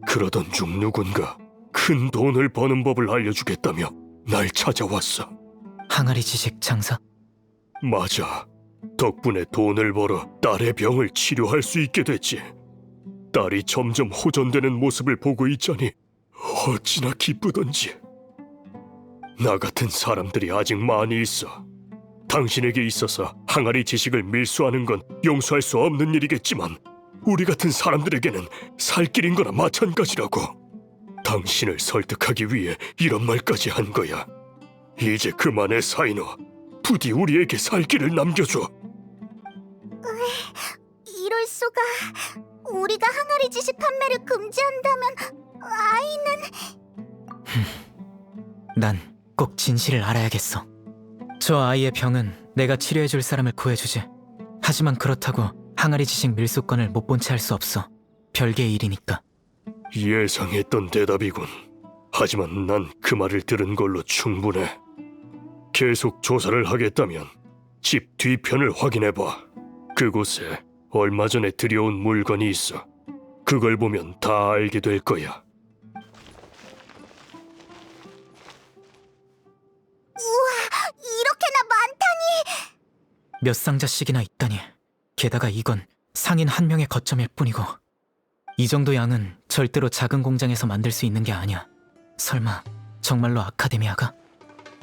그러던 중 누군가 큰 돈을 버는 법을 알려주겠다며 날 찾아왔어. 항아리 지식 장사? 맞아. 덕분에 돈을 벌어 딸의 병을 치료할 수 있게 됐지. 딸이 점점 호전되는 모습을 보고 있자니 어찌나 기쁘던지. 나 같은 사람들이 아직 많이 있어. 당신에게 있어서 항아리 지식을 밀수하는 건 용서할 수 없는 일이겠지만 우리 같은 사람들에게는 살 길인 거나 마찬가지라고. 당신을 설득하기 위해 이런 말까지 한 거야. 이제 그만해, 사이노. 부디 우리에게 살 길을 남겨줘. 이럴 수가. 우리가 항아리 지식 판매를 금지한다면 아이는... 난 꼭 진실을 알아야겠어. 저 아이의 병은 내가 치료해줄 사람을 구해주지. 하지만 그렇다고 항아리 지식 밀수건을 못 본 채 할 수 없어. 별개의 일이니까. 예상했던 대답이군. 하지만 난 그 말을 들은 걸로 충분해. 계속 조사를 하겠다면 집 뒤편을 확인해봐. 그곳에 얼마 전에 들여온 물건이 있어. 그걸 보면 다 알게 될 거야. 우와, 이렇게나 많다니! 몇 상자씩이나 있다니. 게다가 이건 상인 한 명의 거점일 뿐이고. 이 정도 양은 절대로 작은 공장에서 만들 수 있는 게 아니야. 설마 정말로 아카데미아가?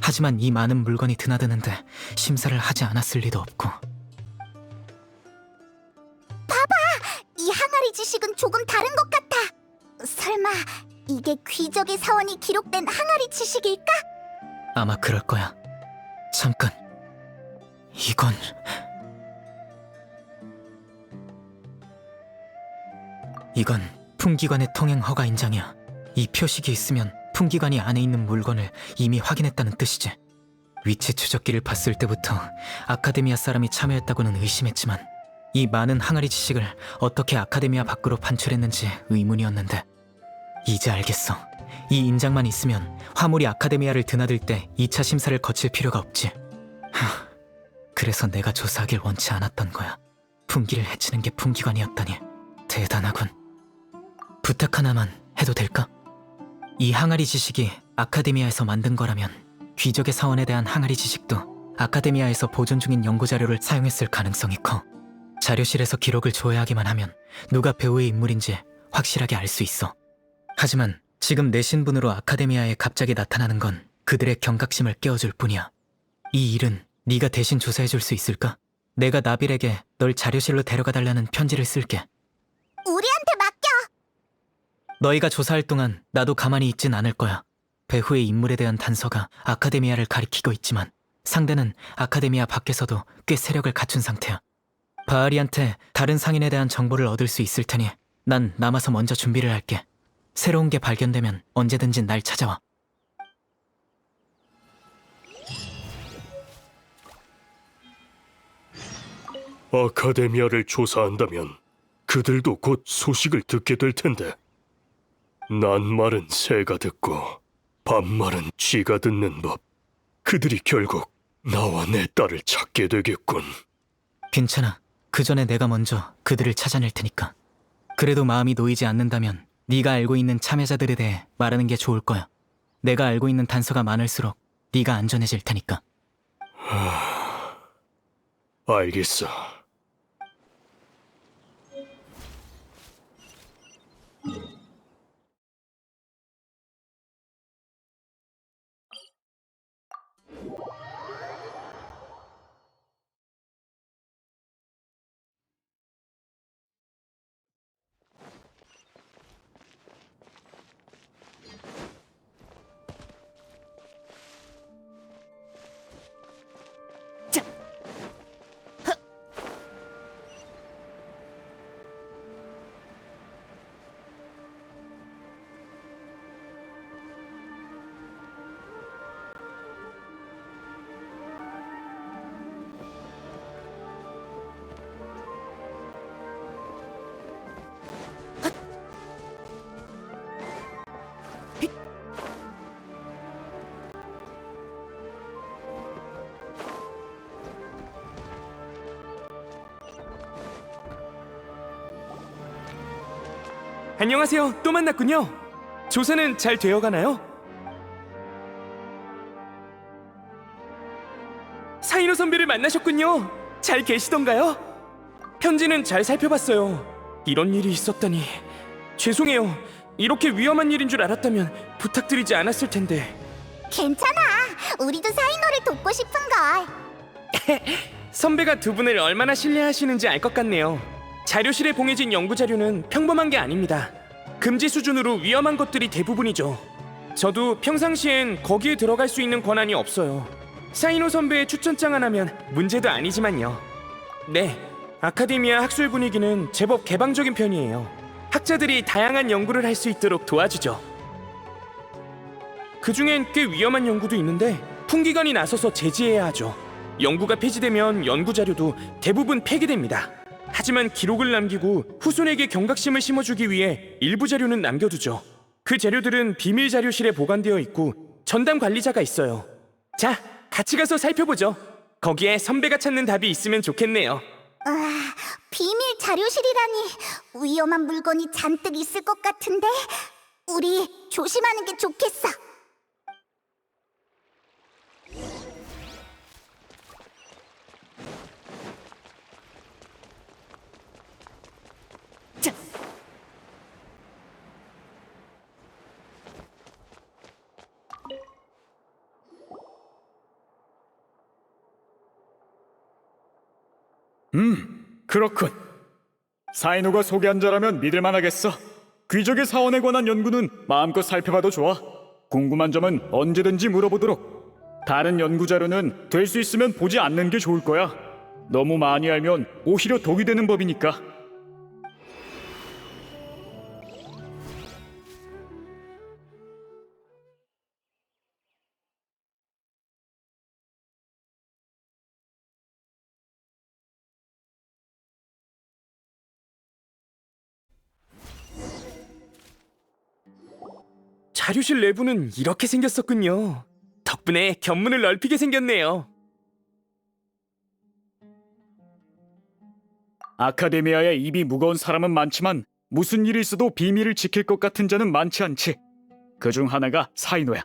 하지만 이 많은 물건이 드나드는데 심사를 하지 않았을 리도 없고. 이 항아리 지식은 조금 다른 것 같아. 설마 이게 귀적의 사원이 기록된 항아리 지식일까? 아마 그럴 거야. 잠깐. 이건... 이건 풍기관의 통행 허가 인장이야. 이 표식이 있으면 풍기관이 안에 있는 물건을 이미 확인했다는 뜻이지. 위치 추적기를 봤을 때부터 아카데미아 사람이 참여했다고는 의심했지만 이 많은 항아리 지식을 어떻게 아카데미아 밖으로 반출했는지 의문이었는데 이제 알겠어. 이 인장만 있으면 화물이 아카데미아를 드나들 때 2차 심사를 거칠 필요가 없지. 그래서 내가 조사하길 원치 않았던 거야. 풍기를 해치는 게 풍기관이었다니 대단하군. 부탁 하나만 해도 될까? 이 항아리 지식이 아카데미아에서 만든 거라면 귀족의 사원에 대한 항아리 지식도 아카데미아에서 보존 중인 연구자료를 사용했을 가능성이 커. 자료실에서 기록을 조회하기만 하면 누가 배우의 인물인지 확실하게 알 수 있어. 하지만 지금 내 신분으로 아카데미아에 갑자기 나타나는 건 그들의 경각심을 깨워줄 뿐이야. 이 일은 네가 대신 조사해줄 수 있을까? 내가 나빌에게 널 자료실로 데려가달라는 편지를 쓸게. 우리한테 맡겨. 너희가 조사할 동안 나도 가만히 있진 않을 거야. 배후의 인물에 대한 단서가 아카데미아를 가리키고 있지만 상대는 아카데미아 밖에서도 꽤 세력을 갖춘 상태야. 바알이한테 다른 상인에 대한 정보를 얻을 수 있을 테니 난 남아서 먼저 준비를 할게. 새로운 게 발견되면 언제든지 날 찾아와. 아카데미아를 조사한다면 그들도 곧 소식을 듣게 될 텐데. 낱말은 새가 듣고 반말은 쥐가 듣는 법. 그들이 결국 나와 내 딸을 찾게 되겠군. 괜찮아. 그 전에 내가 먼저 그들을 찾아낼 테니까. 그래도 마음이 놓이지 않는다면 네가 알고 있는 참여자들에 대해 말하는 게 좋을 거야. 내가 알고 있는 단서가 많을수록 네가 안전해질 테니까. 알겠어. 안녕하세요. 또 만났군요. 조사는 잘 되어가나요? 사이노 선배를 만나셨군요. 잘 계시던가요? 편지는 잘 살펴봤어요. 이런 일이 있었다니. 죄송해요. 이렇게 위험한 일인 줄 알았다면 부탁드리지 않았을 텐데. 괜찮아. 우리도 사이노를 돕고 싶은걸. 선배가 두 분을 얼마나 신뢰하시는지 알 것 같네요. 자료실에 봉해진 연구 자료는 평범한 게 아닙니다. 금지 수준으로 위험한 것들이 대부분이죠. 저도 평상시엔 거기에 들어갈 수 있는 권한이 없어요. 사이노 선배의 추천장 하나면 문제도 아니지만요. 네, 아카데미아 학술 분위기는 제법 개방적인 편이에요. 학자들이 다양한 연구를 할 수 있도록 도와주죠. 그중엔 꽤 위험한 연구도 있는데 풍기관이 나서서 제지해야 하죠. 연구가 폐지되면 연구 자료도 대부분 폐기됩니다. 하지만 기록을 남기고 후손에게 경각심을 심어주기 위해 일부 자료는 남겨두죠. 그 자료들은 비밀 자료실에 보관되어 있고 전담 관리자가 있어요. 자, 같이 가서 살펴보죠. 거기에 선배가 찾는 답이 있으면 좋겠네요. 비밀 자료실이라니 위험한 물건이 잔뜩 있을 것 같은데 우리 조심하는 게 좋겠어. 그렇군. 사이노가 소개한 자라면 믿을만하겠어. 귀족의 사원에 관한 연구는 마음껏 살펴봐도 좋아. 궁금한 점은 언제든지 물어보도록. 다른 연구 자료는 될 수 있으면 보지 않는 게 좋을 거야. 너무 많이 알면 오히려 독이 되는 법이니까. 자료실 내부는 이렇게 생겼었군요. 덕분에 견문을 넓히게 생겼네요. 아카데미아에 입이 무거운 사람은 많지만 무슨 일이 있어도 비밀을 지킬 것 같은 자는 많지 않지. 그중 하나가 사이노야.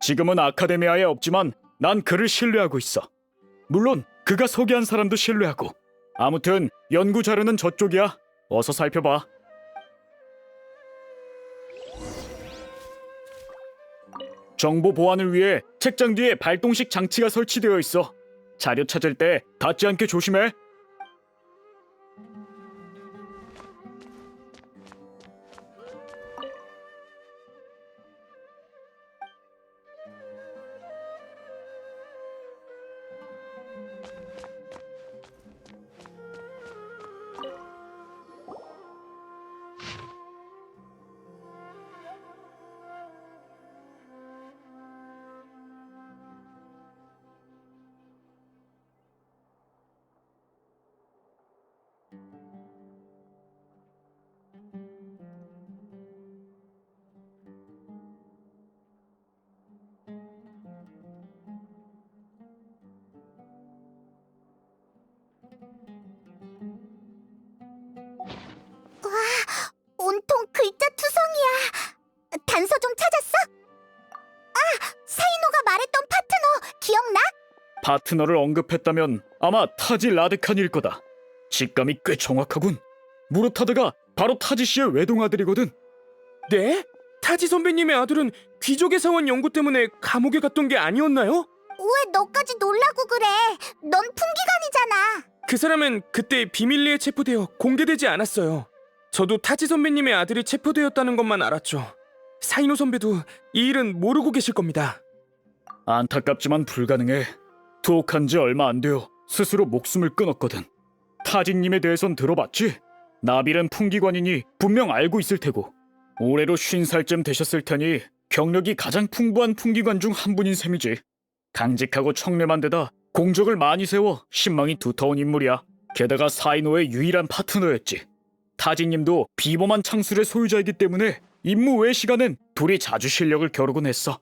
지금은 아카데미아에 없지만 난 그를 신뢰하고 있어. 물론 그가 소개한 사람도 신뢰하고. 아무튼 연구 자료는 저쪽이야. 어서 살펴봐. 정보 보안을 위해 책장 뒤에 발동식 장치가 설치되어 있어. 자료 찾을 때 닿지 않게 조심해. 온통 글자 투성이야. 단서 좀 찾았어? 아, 사이노가 말했던 파트너 기억나? 파트너를 언급했다면 아마 타지 라드칸일 거다. 직감이 꽤 정확하군. 무르타드가 바로 타지 씨의 외동아들이거든. 네? 타지 선배님의 아들은 귀족의 사원 연구 때문에 감옥에 갔던 게 아니었나요? 왜 너까지 놀라고 그래? 넌 풍기관이잖아. 그 사람은 그때 비밀리에 체포되어 공개되지 않았어요. 저도 타지 선배님의 아들이 체포되었다는 것만 알았죠. 사이노 선배도 이 일은 모르고 계실 겁니다. 안타깝지만 불가능해. 투옥한 지 얼마 안 되어 스스로 목숨을 끊었거든. 타지님에 대해선 들어봤지? 나빌은 풍기관이니 분명 알고 있을 테고. 올해로 50살쯤 되셨을 테니 경력이 가장 풍부한 풍기관 중 한 분인 셈이지. 강직하고 청렴한 데다 공적을 많이 세워 신망이 두터운 인물이야. 게다가 사이노의 유일한 파트너였지. 타지님도 비범한 창술의 소유자이기 때문에 임무 외 시간엔 둘이 자주 실력을 겨루곤 했어.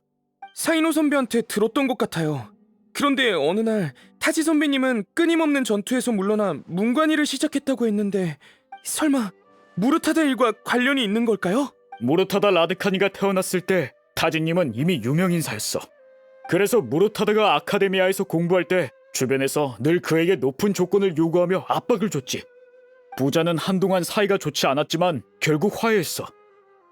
사이노 선배한테 들었던 것 같아요. 그런데 어느 날 타지 선배님은 끊임없는 전투에서 물러나 문관일을 시작했다고 했는데 설마 무르타다 일과 관련이 있는 걸까요? 무르타다 라드카니가 태어났을 때 타지님은 이미 유명인사였어. 그래서 무르타다가 아카데미아에서 공부할 때 주변에서 늘 그에게 높은 조건을 요구하며 압박을 줬지. 부자는 한동안 사이가 좋지 않았지만 결국 화해했어.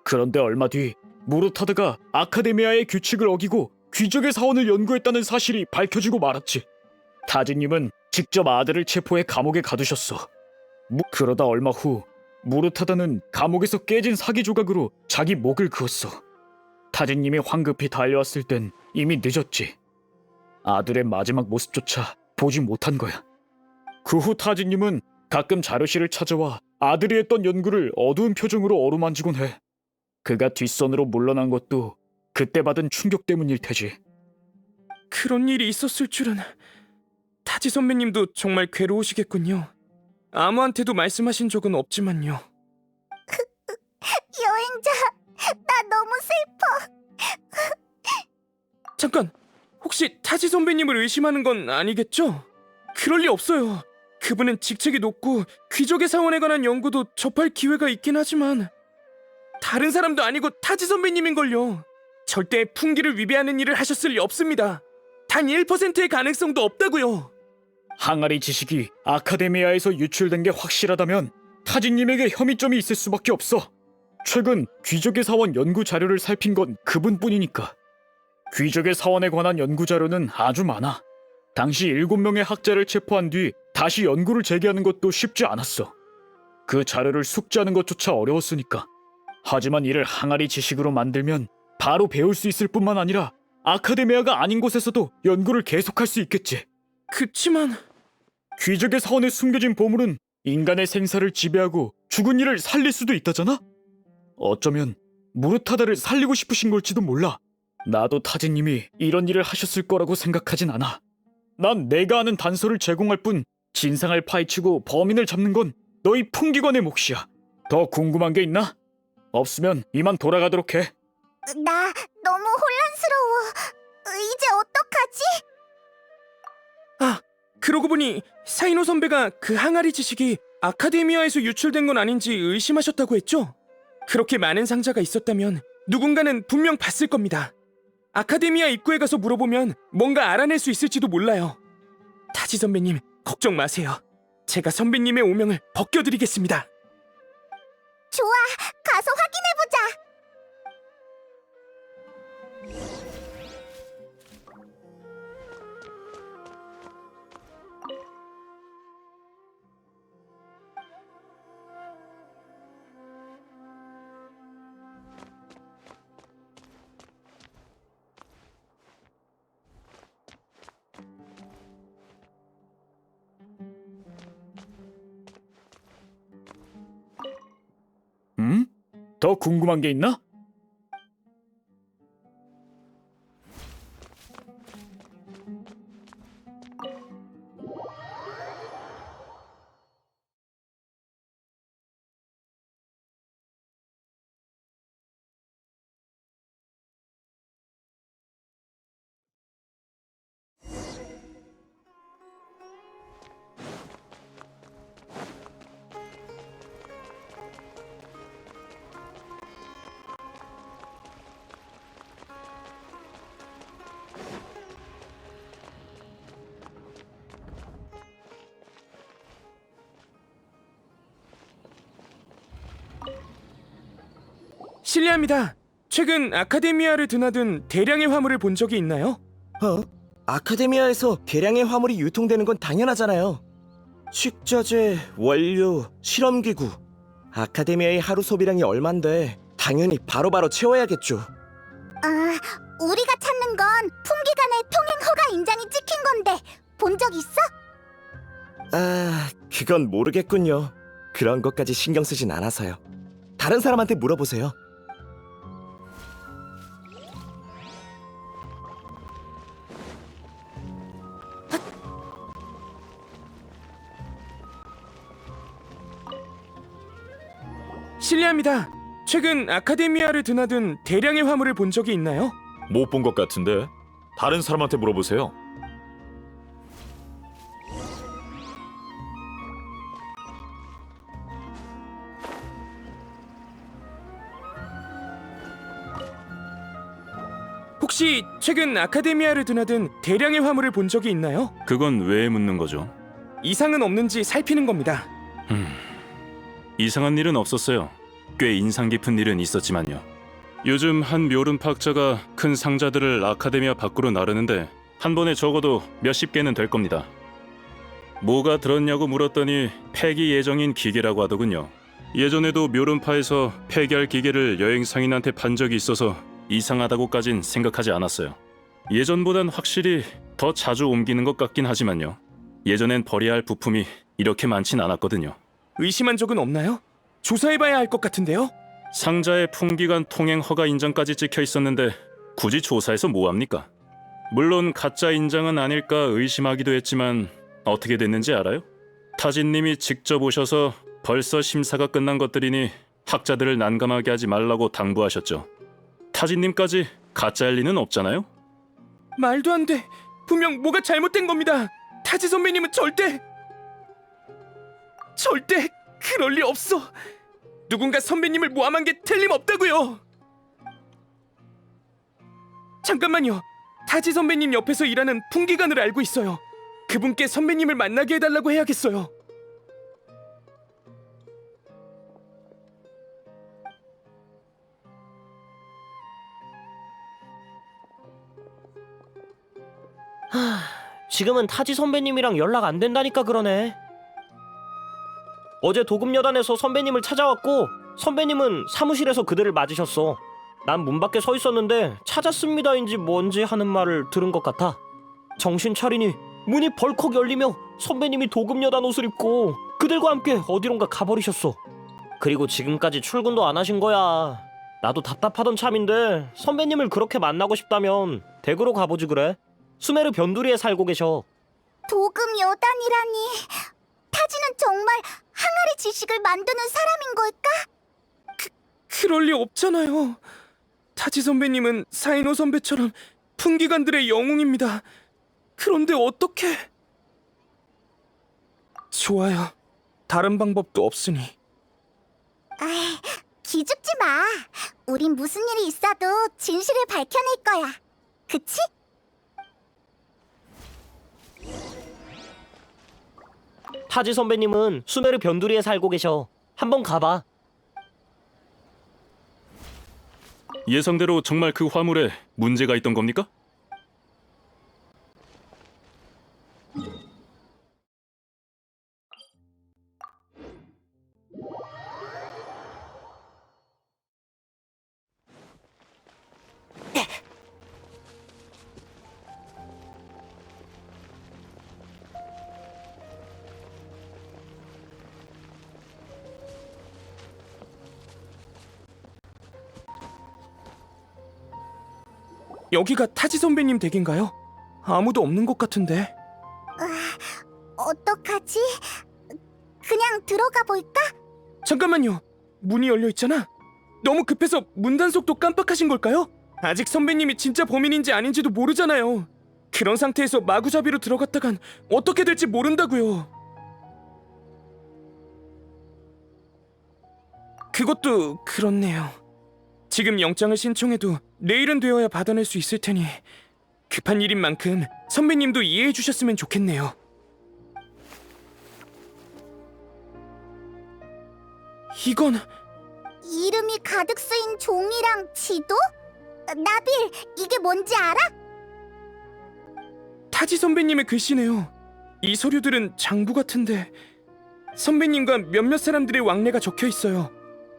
그런데 얼마 뒤 무르타드가 아카데미아의 규칙을 어기고 귀족의 사원을 연구했다는 사실이 밝혀지고 말았지. 타지님은 직접 아들을 체포해 감옥에 가두셨어. 그러다 얼마 후 무르타드는 감옥에서 깨진 사기 조각으로 자기 목을 그었어. 타지님이 황급히 달려왔을 땐 이미 늦었지. 아들의 마지막 모습조차 보지 못한 거야. 그 후 타지님은 가끔 자료실을 찾아와 아들이 했던 연구를 어두운 표정으로 어루만지곤 해. 그가 뒷선으로 물러난 것도 그때 받은 충격 때문일 테지. 그런 일이 있었을 줄은. 타지 선배님도 정말 괴로우시겠군요. 아무한테도 말씀하신 적은 없지만요. 여행자, 나 너무 슬퍼. 잠깐, 혹시 타지 선배님을 의심하는 건 아니겠죠? 그럴 리 없어요. 그분은 직책이 높고 귀족의 사원에 관한 연구도 접할 기회가 있긴 하지만 다른 사람도 아니고 타지 선배님인걸요. 절대 풍기를 위배하는 일을 하셨을 리 없습니다. 단 1%의 가능성도 없다고요. 항아리 지식이 아카데미아에서 유출된 게 확실하다면 타지님에게 혐의점이 있을 수밖에 없어. 최근 귀족의 사원 연구 자료를 살핀 건 그분뿐이니까. 귀족의 사원에 관한 연구 자료는 아주 많아. 당시 7명의 학자를 체포한 뒤 다시 연구를 재개하는 것도 쉽지 않았어. 그 자료를 숙지하는 것조차 어려웠으니까. 하지만 이를 항아리 지식으로 만들면 바로 배울 수 있을 뿐만 아니라 아카데미아가 아닌 곳에서도 연구를 계속할 수 있겠지. 그치만 귀족의 사원에 숨겨진 보물은 인간의 생사를 지배하고 죽은 이를 살릴 수도 있다잖아? 어쩌면 무르타다를 살리고 싶으신 걸지도 몰라. 나도 타지님이 이런 일을 하셨을 거라고 생각하진 않아. 난 내가 아는 단서를 제공할 뿐 진상을 파헤치고 범인을 잡는 건 너희 풍기관의 몫이야. 더 궁금한 게 있나? 없으면 이만 돌아가도록 해. 나 너무 혼란스러워. 이제 어떡하지? 아, 그러고 보니 사이노 선배가 그 항아리 지식이 아카데미아에서 유출된 건 아닌지 의심하셨다고 했죠? 그렇게 많은 상자가 있었다면 누군가는 분명 봤을 겁니다. 아카데미아 입구에 가서 물어보면 뭔가 알아낼 수 있을지도 몰라요. 타지 선배님, 걱정 마세요. 제가 선배님의 오명을 벗겨드리겠습니다. 좋아, 가서 확인해보자. 더 궁금한 게 있나? 실례합니다. 최근 아카데미아를 드나든 대량의 화물을 본 적이 있나요? 아카데미아에서 대량의 화물이 유통되는 건 당연하잖아요. 식자재, 원료, 실험기구. 아카데미아의 하루 소비량이 얼만데 당연히 바로바로 채워야겠죠. 우리가 찾는 건 풍기간의 통행 허가 인장이 찍힌 건데 본 적 있어? 그건 모르겠군요. 그런 것까지 신경 쓰진 않아서요. 다른 사람한테 물어보세요. 실례합니다. 최근 아카데미아를 드나든 대량의 화물을 본 적이 있나요? 못 본 것 같은데. 다른 사람한테 물어보세요. 혹시 최근 아카데미아를 드나든 대량의 화물을 본 적이 있나요? 그건 왜 묻는 거죠? 이상은 없는지 살피는 겁니다. 이상한 일은 없었어요. 꽤 인상 깊은 일은 있었지만요. 요즘 한 묘름 학자가 큰 상자들을 아카데미아 밖으로 나르는데 한 번에 적어도 몇십 개는 될 겁니다. 뭐가 들었냐고 물었더니 폐기 예정인 기계라고 하더군요. 예전에도 묘름파에서 폐기할 기계를 여행 상인한테 판 적이 있어서 이상하다고까진 생각하지 않았어요. 예전보단 확실히 더 자주 옮기는 것 같긴 하지만요. 예전엔 버려야 할 부품이 이렇게 많진 않았거든요. 의심한 적은 없나요? 조사해봐야 할 것 같은데요? 상자에 풍기간 통행 허가 인장까지 찍혀 있었는데 굳이 조사해서 뭐합니까? 물론 가짜 인장은 아닐까 의심하기도 했지만 어떻게 됐는지 알아요? 타진님이 직접 오셔서 벌써 심사가 끝난 것들이니 학자들을 난감하게 하지 말라고 당부하셨죠. 타진님까지 가짜일 리는 없잖아요? 말도 안 돼. 분명 뭐가 잘못된 겁니다. 타지 선배님은 절대 그럴 리 없어. 누군가 선배님을 모함한 게 틀림없다고요. 잠깐만요. 타지 선배님 옆에서 일하는 풍기관을 알고 있어요. 그분께 선배님을 만나게 해달라고 해야겠어요. 지금은 타지 선배님이랑 연락 안 된다니까 그러네. 어제 도금여단에서 선배님을 찾아왔고 선배님은 사무실에서 그들을 맞으셨어. 난 문 밖에 서 있었는데 찾았습니다인지 뭔지 하는 말을 들은 것 같아. 정신 차리니 문이 벌컥 열리며 선배님이 도금여단 옷을 입고 그들과 함께 어디론가 가버리셨어. 그리고 지금까지 출근도 안 하신 거야. 나도 답답하던 참인데 선배님을 그렇게 만나고 싶다면 댁으로 가보지 그래. 수메르 변두리에 살고 계셔. 도금 여단이라니. 타지는 정말 항아리 지식을 만드는 사람인 걸까? 그럴 리 없잖아요. 타지 선배님은 사이노 선배처럼 풍기관들의 영웅입니다. 그런데 어떻게... 좋아요. 다른 방법도 없으니. 아이, 기죽지 마. 우린 무슨 일이 있어도 진실을 밝혀낼 거야. 그치? 타지 선배님은 수메르 변두리에 살고 계셔. 한번 가봐. 예상대로 정말 그 화물에 문제가 있던 겁니까? 여기가 타지 선배님 댁인가요? 아무도 없는 것 같은데. 어떡하지? 그냥 들어가 볼까? 잠깐만요. 문이 열려 있잖아. 너무 급해서 문 단속도 깜빡하신 걸까요? 아직 선배님이 진짜 범인인지 아닌지도 모르잖아요. 그런 상태에서 마구잡이로 들어갔다간 어떻게 될지 모른다고요. 그것도 그렇네요. 지금 영장을 신청해도 내일은 되어야 받아낼 수 있을 테니 급한 일인 만큼 선배님도 이해해 주셨으면 좋겠네요. 이건... 이름이 가득 쓰인 종이랑 지도? 나빌, 이게 뭔지 알아? 타지 선배님의 글씨네요. 이 서류들은 장부 같은데 선배님과 몇몇 사람들의 왕래가 적혀 있어요.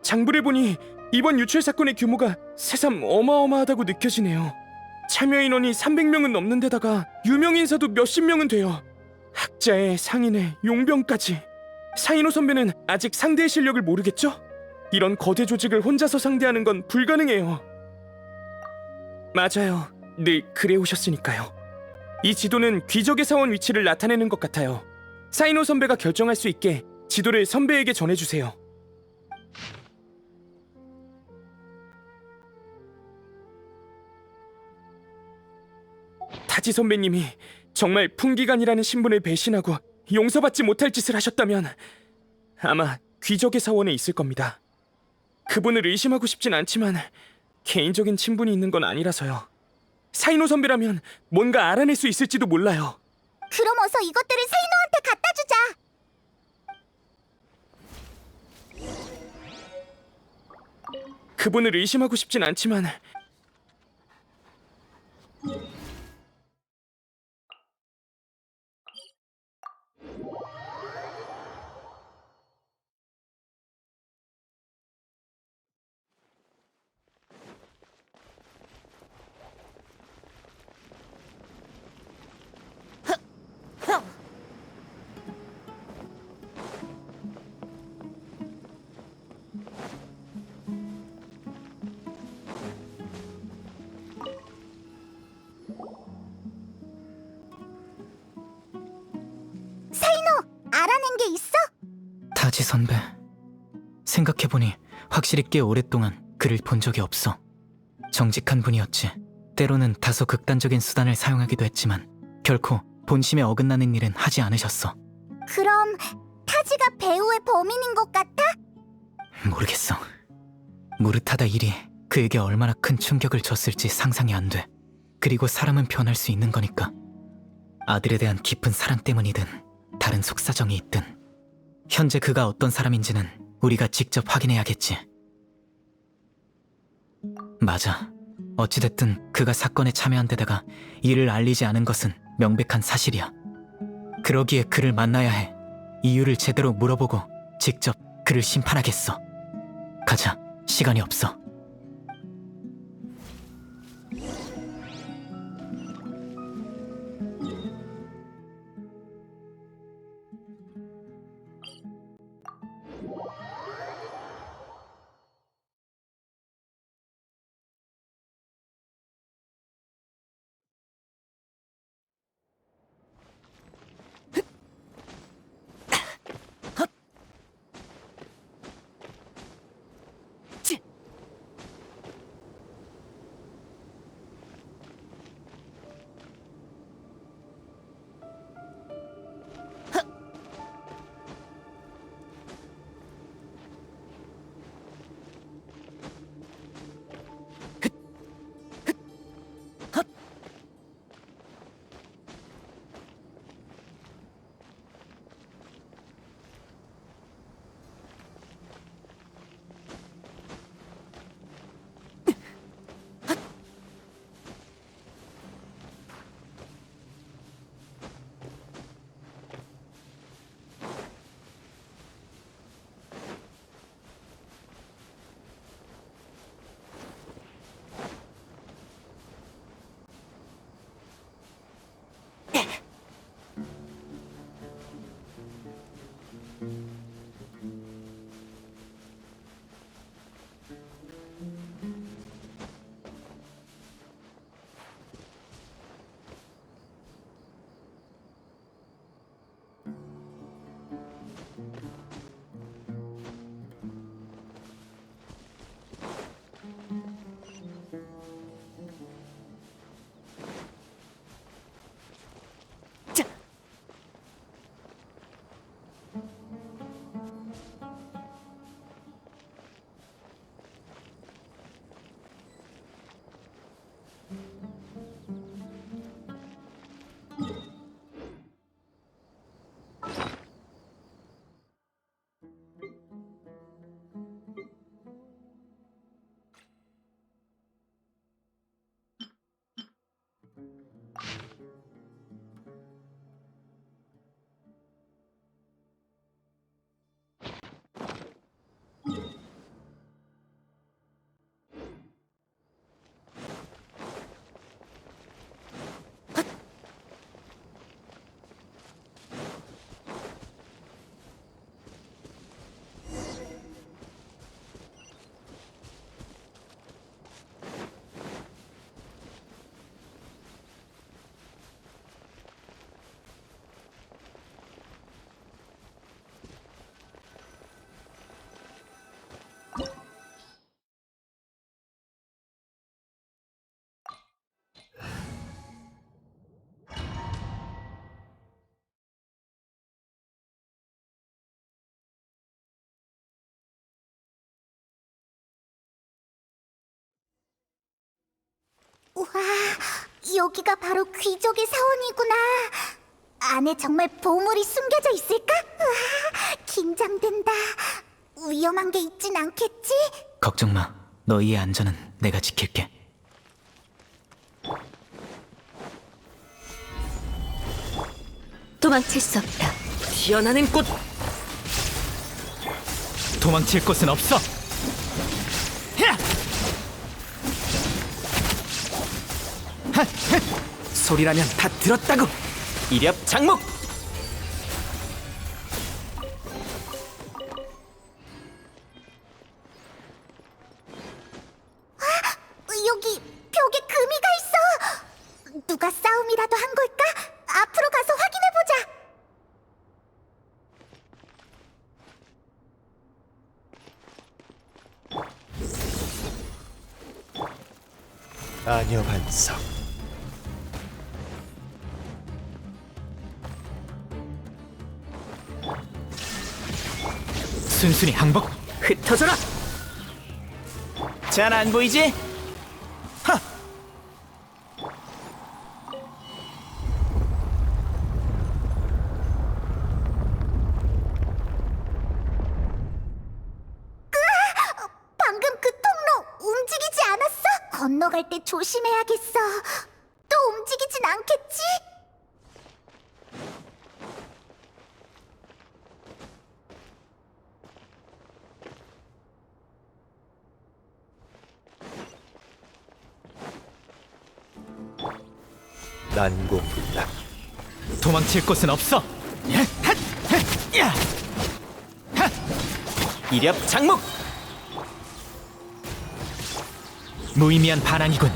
장부를 보니 이번 유출 사건의 규모가 새삼 어마어마하다고 느껴지네요. 참여 인원이 300명은 넘는 데다가 유명 인사도 몇십 명은 돼요. 학자에 상인에 용병까지. 사이노 선배는 아직 상대의 실력을 모르겠죠? 이런 거대 조직을 혼자서 상대하는 건 불가능해요. 맞아요. 늘 그래오셨으니까요. 이 지도는 귀적의 사원 위치를 나타내는 것 같아요. 사이노 선배가 결정할 수 있게 지도를 선배에게 전해주세요. 타지 선배님이 정말 풍기관이라는 신분을 배신하고 용서받지 못할 짓을 하셨다면 아마 귀적의 사원에 있을 겁니다. 그분을 의심하고 싶진 않지만 개인적인 친분이 있는 건 아니라서요. 사이노 선배라면 뭔가 알아낼 수 있을지도 몰라요. 그럼 어서 이것들을 세이노한테 갖다 주자. 그분을 의심하고 싶진 않지만 알아낸 게 있어? 타지 선배, 생각해보니 확실히 꽤 오랫동안 그를 본 적이 없어. 정직한 분이었지. 때로는 다소 극단적인 수단을 사용하기도 했지만 결코 본심에 어긋나는 일은 하지 않으셨어. 그럼 타지가 배우의 범인인 것 같아? 모르겠어. 무르타다 일이 그에게 얼마나 큰 충격을 줬을지 상상이 안 돼. 그리고 사람은 변할 수 있는 거니까. 아들에 대한 깊은 사랑 때문이든 다른 속사정이 있든 현재 그가 어떤 사람인지는 우리가 직접 확인해야겠지. 맞아. 어찌됐든 그가 사건에 참여한 데다가 이를 알리지 않은 것은 명백한 사실이야. 그러기에 그를 만나야 해. 이유를 제대로 물어보고 직접 그를 심판하겠어. 가자. 시간이 없어. 여기가 바로 귀족의 사원이구나. 안에 정말 보물이 숨겨져 있을까? 우와, 긴장된다. 위험한 게 있진 않겠지? 걱정 마. 너희의 안전은 내가 지킬게. 도망칠 수 없다. 피어나는 꽃! 도망칠 곳은 없어! 소리라면 다 들었다고! 이렵 장목! 여기 벽에 금이가 있어. 누가 싸움이라도 한 걸까? 앞으로 가서 확인해보자. 아녀 반석. 순순히 항복! 흩어져라! 잘 안 보이지? 하! 방금 그 통로 움직이지 않았어? 건너갈 때 조심해야겠어. 또 움직이진 않겠지? 난공불락. 도망칠 곳은 없어! 이렵 장목! 무의미한 반항이군.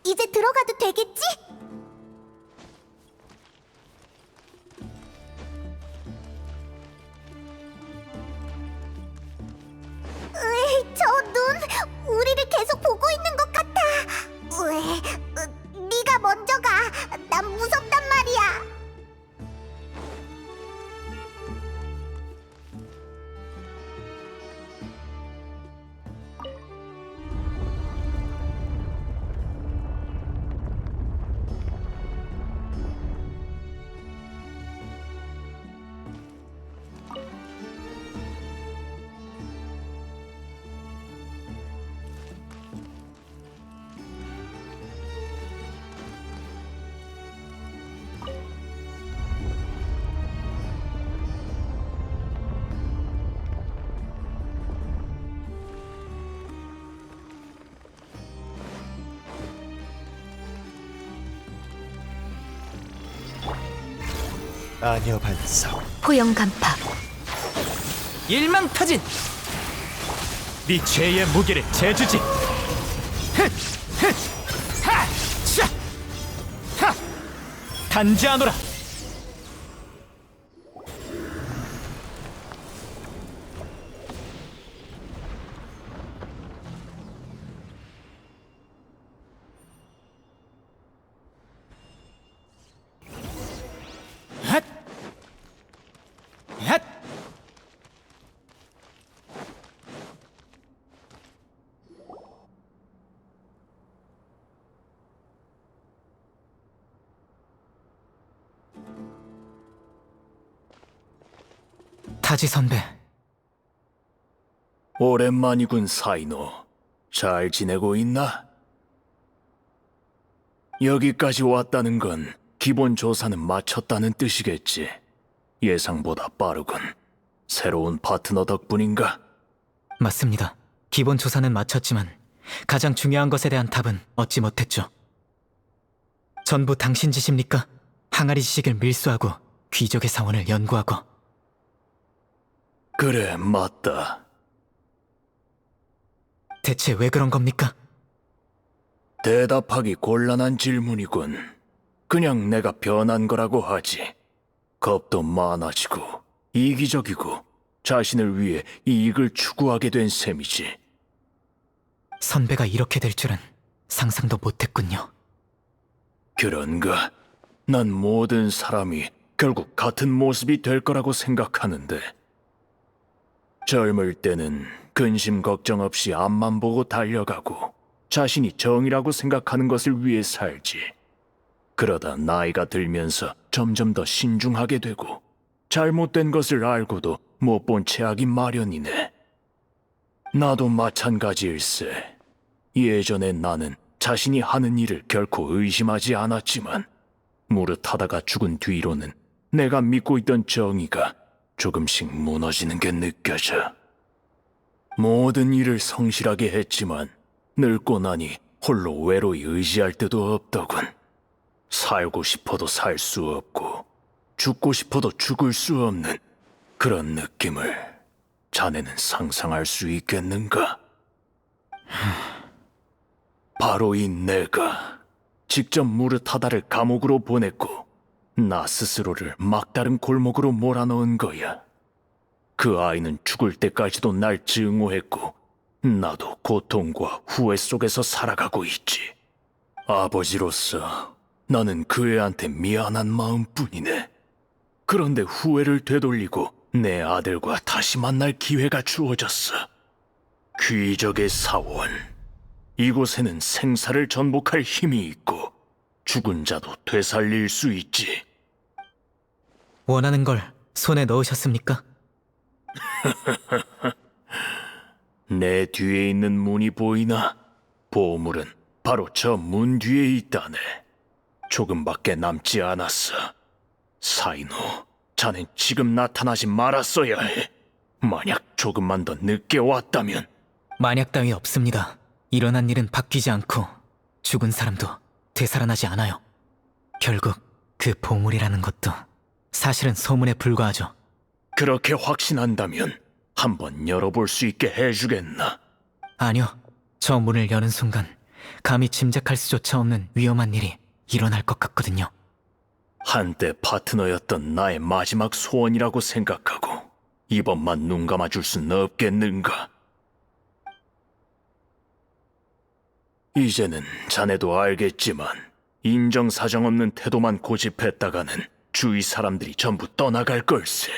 이제 들어가도 되겠지? 으이, 저 눈 우리를 계속 보고 있는 것 같아. 왜? 네가 먼저 가. 난 무섭단 말이야. 아녀 반석. 포용 간파. 일망타진! 네 죄의 무게를 재주지! 단지하노라! 타지 선배, 오랜만이군, 사이노. 잘 지내고 있나? 여기까지 왔다는 건 기본 조사는 마쳤다는 뜻이겠지. 예상보다 빠르군. 새로운 파트너 덕분인가? 맞습니다. 기본 조사는 마쳤지만 가장 중요한 것에 대한 답은 얻지 못했죠. 전부 당신 짓입니까? 항아리 지식을 밀수하고 귀족의 사원을 연구하고. 그래, 맞다. 대체 왜 그런 겁니까? 대답하기 곤란한 질문이군. 그냥 내가 변한 거라고 하지. 겁도 많아지고 이기적이고 자신을 위해 이익을 추구하게 된 셈이지. 선배가 이렇게 될 줄은 상상도 못했군요. 그런가? 난 모든 사람이 결국 같은 모습이 될 거라고 생각하는데, 젊을 때는 근심 걱정 없이 앞만 보고 달려가고 자신이 정이라고 생각하는 것을 위해 살지. 그러다 나이가 들면서 점점 더 신중하게 되고 잘못된 것을 알고도 못 본 채 하기 마련이네. 나도 마찬가지일세. 예전에 나는 자신이 하는 일을 결코 의심하지 않았지만 무릇하다가 죽은 뒤로는 내가 믿고 있던 정의가 조금씩 무너지는 게 느껴져. 모든 일을 성실하게 했지만 늙고 나니 홀로 외로이 의지할 때도 없더군. 살고 싶어도 살 수 없고 죽고 싶어도 죽을 수 없는 그런 느낌을 자네는 상상할 수 있겠는가? 바로 이 내가 직접 무릇하다를 감옥으로 보냈고 나 스스로를 막다른 골목으로 몰아넣은 거야. 그 아이는 죽을 때까지도 날 증오했고 나도 고통과 후회 속에서 살아가고 있지. 아버지로서 나는 그 애한테 미안한 마음뿐이네. 그런데 후회를 되돌리고 내 아들과 다시 만날 기회가 주어졌어. 귀적의 사원. 이곳에는 생사를 전복할 힘이 있고 죽은 자도 되살릴 수 있지. 원하는 걸 손에 넣으셨습니까? 내 뒤에 있는 문이 보이나? 보물은 바로 저 문 뒤에 있다네. 조금밖에 남지 않았어. 사이노, 자넨 지금 나타나지 말았어야 해. 만약 조금만 더 늦게 왔다면. 만약 따위 없습니다. 일어난 일은 바뀌지 않고 죽은 사람도 되살아나지 않아요. 결국 그 보물이라는 것도 사실은 소문에 불과하죠. 그렇게 확신한다면 한번 열어볼 수 있게 해주겠나? 아니요. 저 문을 여는 순간 감히 짐작할 수조차 없는 위험한 일이 일어날 것 같거든요. 한때 파트너였던 나의 마지막 소원이라고 생각하고 이번만 눈 감아줄 순 없겠는가? 이제는 자네도 알겠지만 인정사정 없는 태도만 고집했다가는 주위 사람들이 전부 떠나갈 걸세.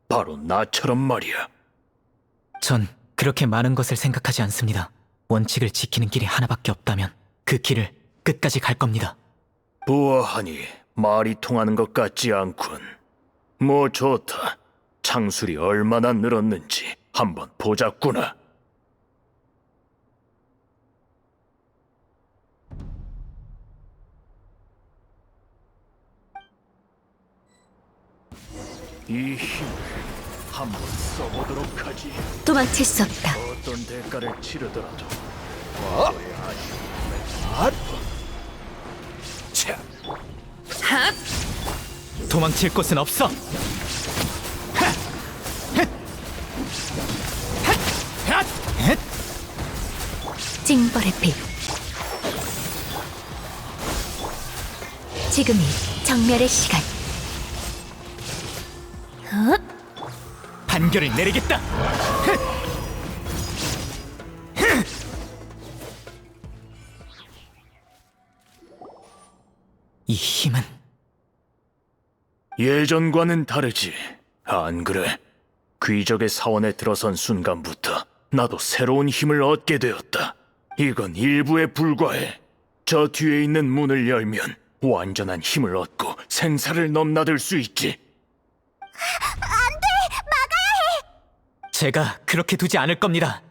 바로 나처럼 말이야. 전 그렇게 많은 것을 생각하지 않습니다. 원칙을 지키는 길이 하나밖에 없다면 그 길을 끝까지 갈 겁니다. 보아하니 말이 통하는 것 같지 않군. 뭐 좋다. 창술이 얼마나 늘었는지 한번 보자꾸나. 이 힘을 한번 써보도록 하지. 도망칠 수 없다. 어떤 대가를 치르더라도. 도망칠 곳은 없어. 징벌의 빛. 지금이 정멸의 시간. 판결을 내리겠다. 이 힘은 예전과는 다르지. 안 그래? 귀적의 사원에 들어선 순간부터 나도 새로운 힘을 얻게 되었다. 이건 일부에 불과해. 저 뒤에 있는 문을 열면 완전한 힘을 얻고 생사를 넘나들 수 있지. 제가 그렇게 두지 않을 겁니다.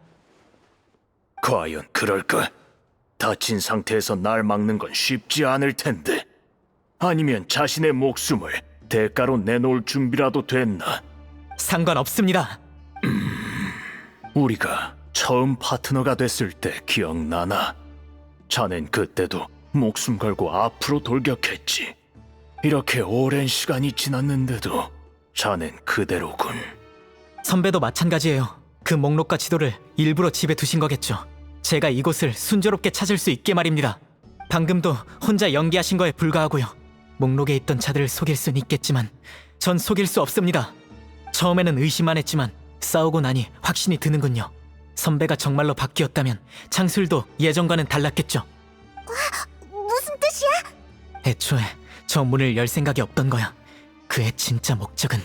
과연 그럴까? 다친 상태에서 날 막는 건 쉽지 않을 텐데. 아니면 자신의 목숨을 대가로 내놓을 준비라도 됐나? 상관없습니다. 우리가 처음 파트너가 됐을 때 기억나나? 자넨 그때도 목숨 걸고 앞으로 돌격했지. 이렇게 오랜 시간이 지났는데도 자넨 그대로군. 선배도 마찬가지예요. 그 목록과 지도를 일부러 집에 두신 거겠죠. 제가 이곳을 순조롭게 찾을 수 있게 말입니다. 방금도 혼자 연기하신 거에 불과하고요. 목록에 있던 자들을 속일 순 있겠지만 전 속일 수 없습니다. 처음에는 의심만 했지만 싸우고 나니 확신이 드는군요. 선배가 정말로 바뀌었다면 창술도 예전과는 달랐겠죠. 무슨 뜻이야? 애초에 저 문을 열 생각이 없던 거야. 그의 진짜 목적은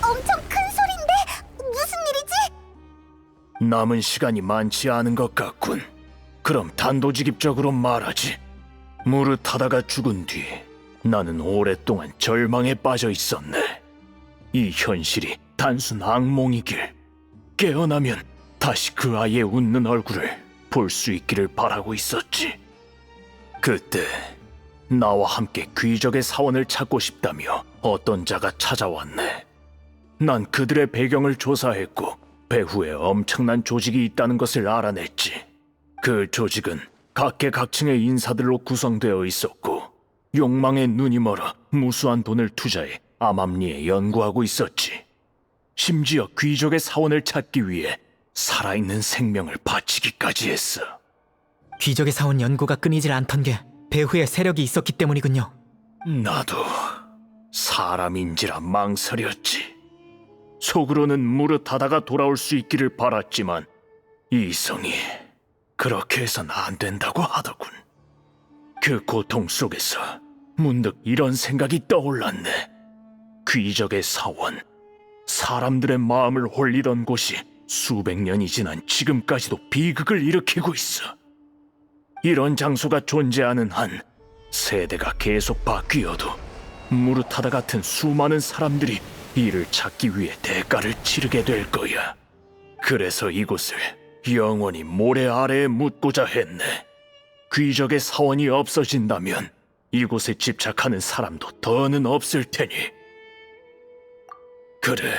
엄청 큰 소린데 무슨 일이지? 남은 시간이 많지 않은 것 같군. 그럼 단도직입적으로 말하지. 무릇하다가 죽은 뒤 나는 오랫동안 절망에 빠져 있었네. 이 현실이 단순 악몽이길, 깨어나면 다시 그 아이의 웃는 얼굴을 볼 수 있기를 바라고 있었지. 그때 나와 함께 귀족의 사원을 찾고 싶다며 어떤 자가 찾아왔네. 난 그들의 배경을 조사했고 배후에 엄청난 조직이 있다는 것을 알아냈지. 그 조직은 각계각층의 인사들로 구성되어 있었고 욕망에 눈이 멀어 무수한 돈을 투자해 암암리에 연구하고 있었지. 심지어 귀족의 사원을 찾기 위해 살아있는 생명을 바치기까지 했어. 귀족의 사원 연구가 끊이질 않던 게 배후에 세력이 있었기 때문이군요. 나도 사람인지라 망설였지. 속으로는 무릇하다가 돌아올 수 있기를 바랐지만 이성이 그렇게 해선 안 된다고 하더군. 그 고통 속에서 문득 이런 생각이 떠올랐네. 귀족의 사원, 사람들의 마음을 홀리던 곳이 수백 년이 지난 지금까지도 비극을 일으키고 있어. 이런 장소가 존재하는 한 세대가 계속 바뀌어도 무릇하다 같은 수많은 사람들이 이를 찾기 위해 대가를 치르게 될 거야. 그래서 이곳을 영원히 모래 아래에 묻고자 했네. 귀족의 사원이 없어진다면 이곳에 집착하는 사람도 더는 없을 테니. 그래,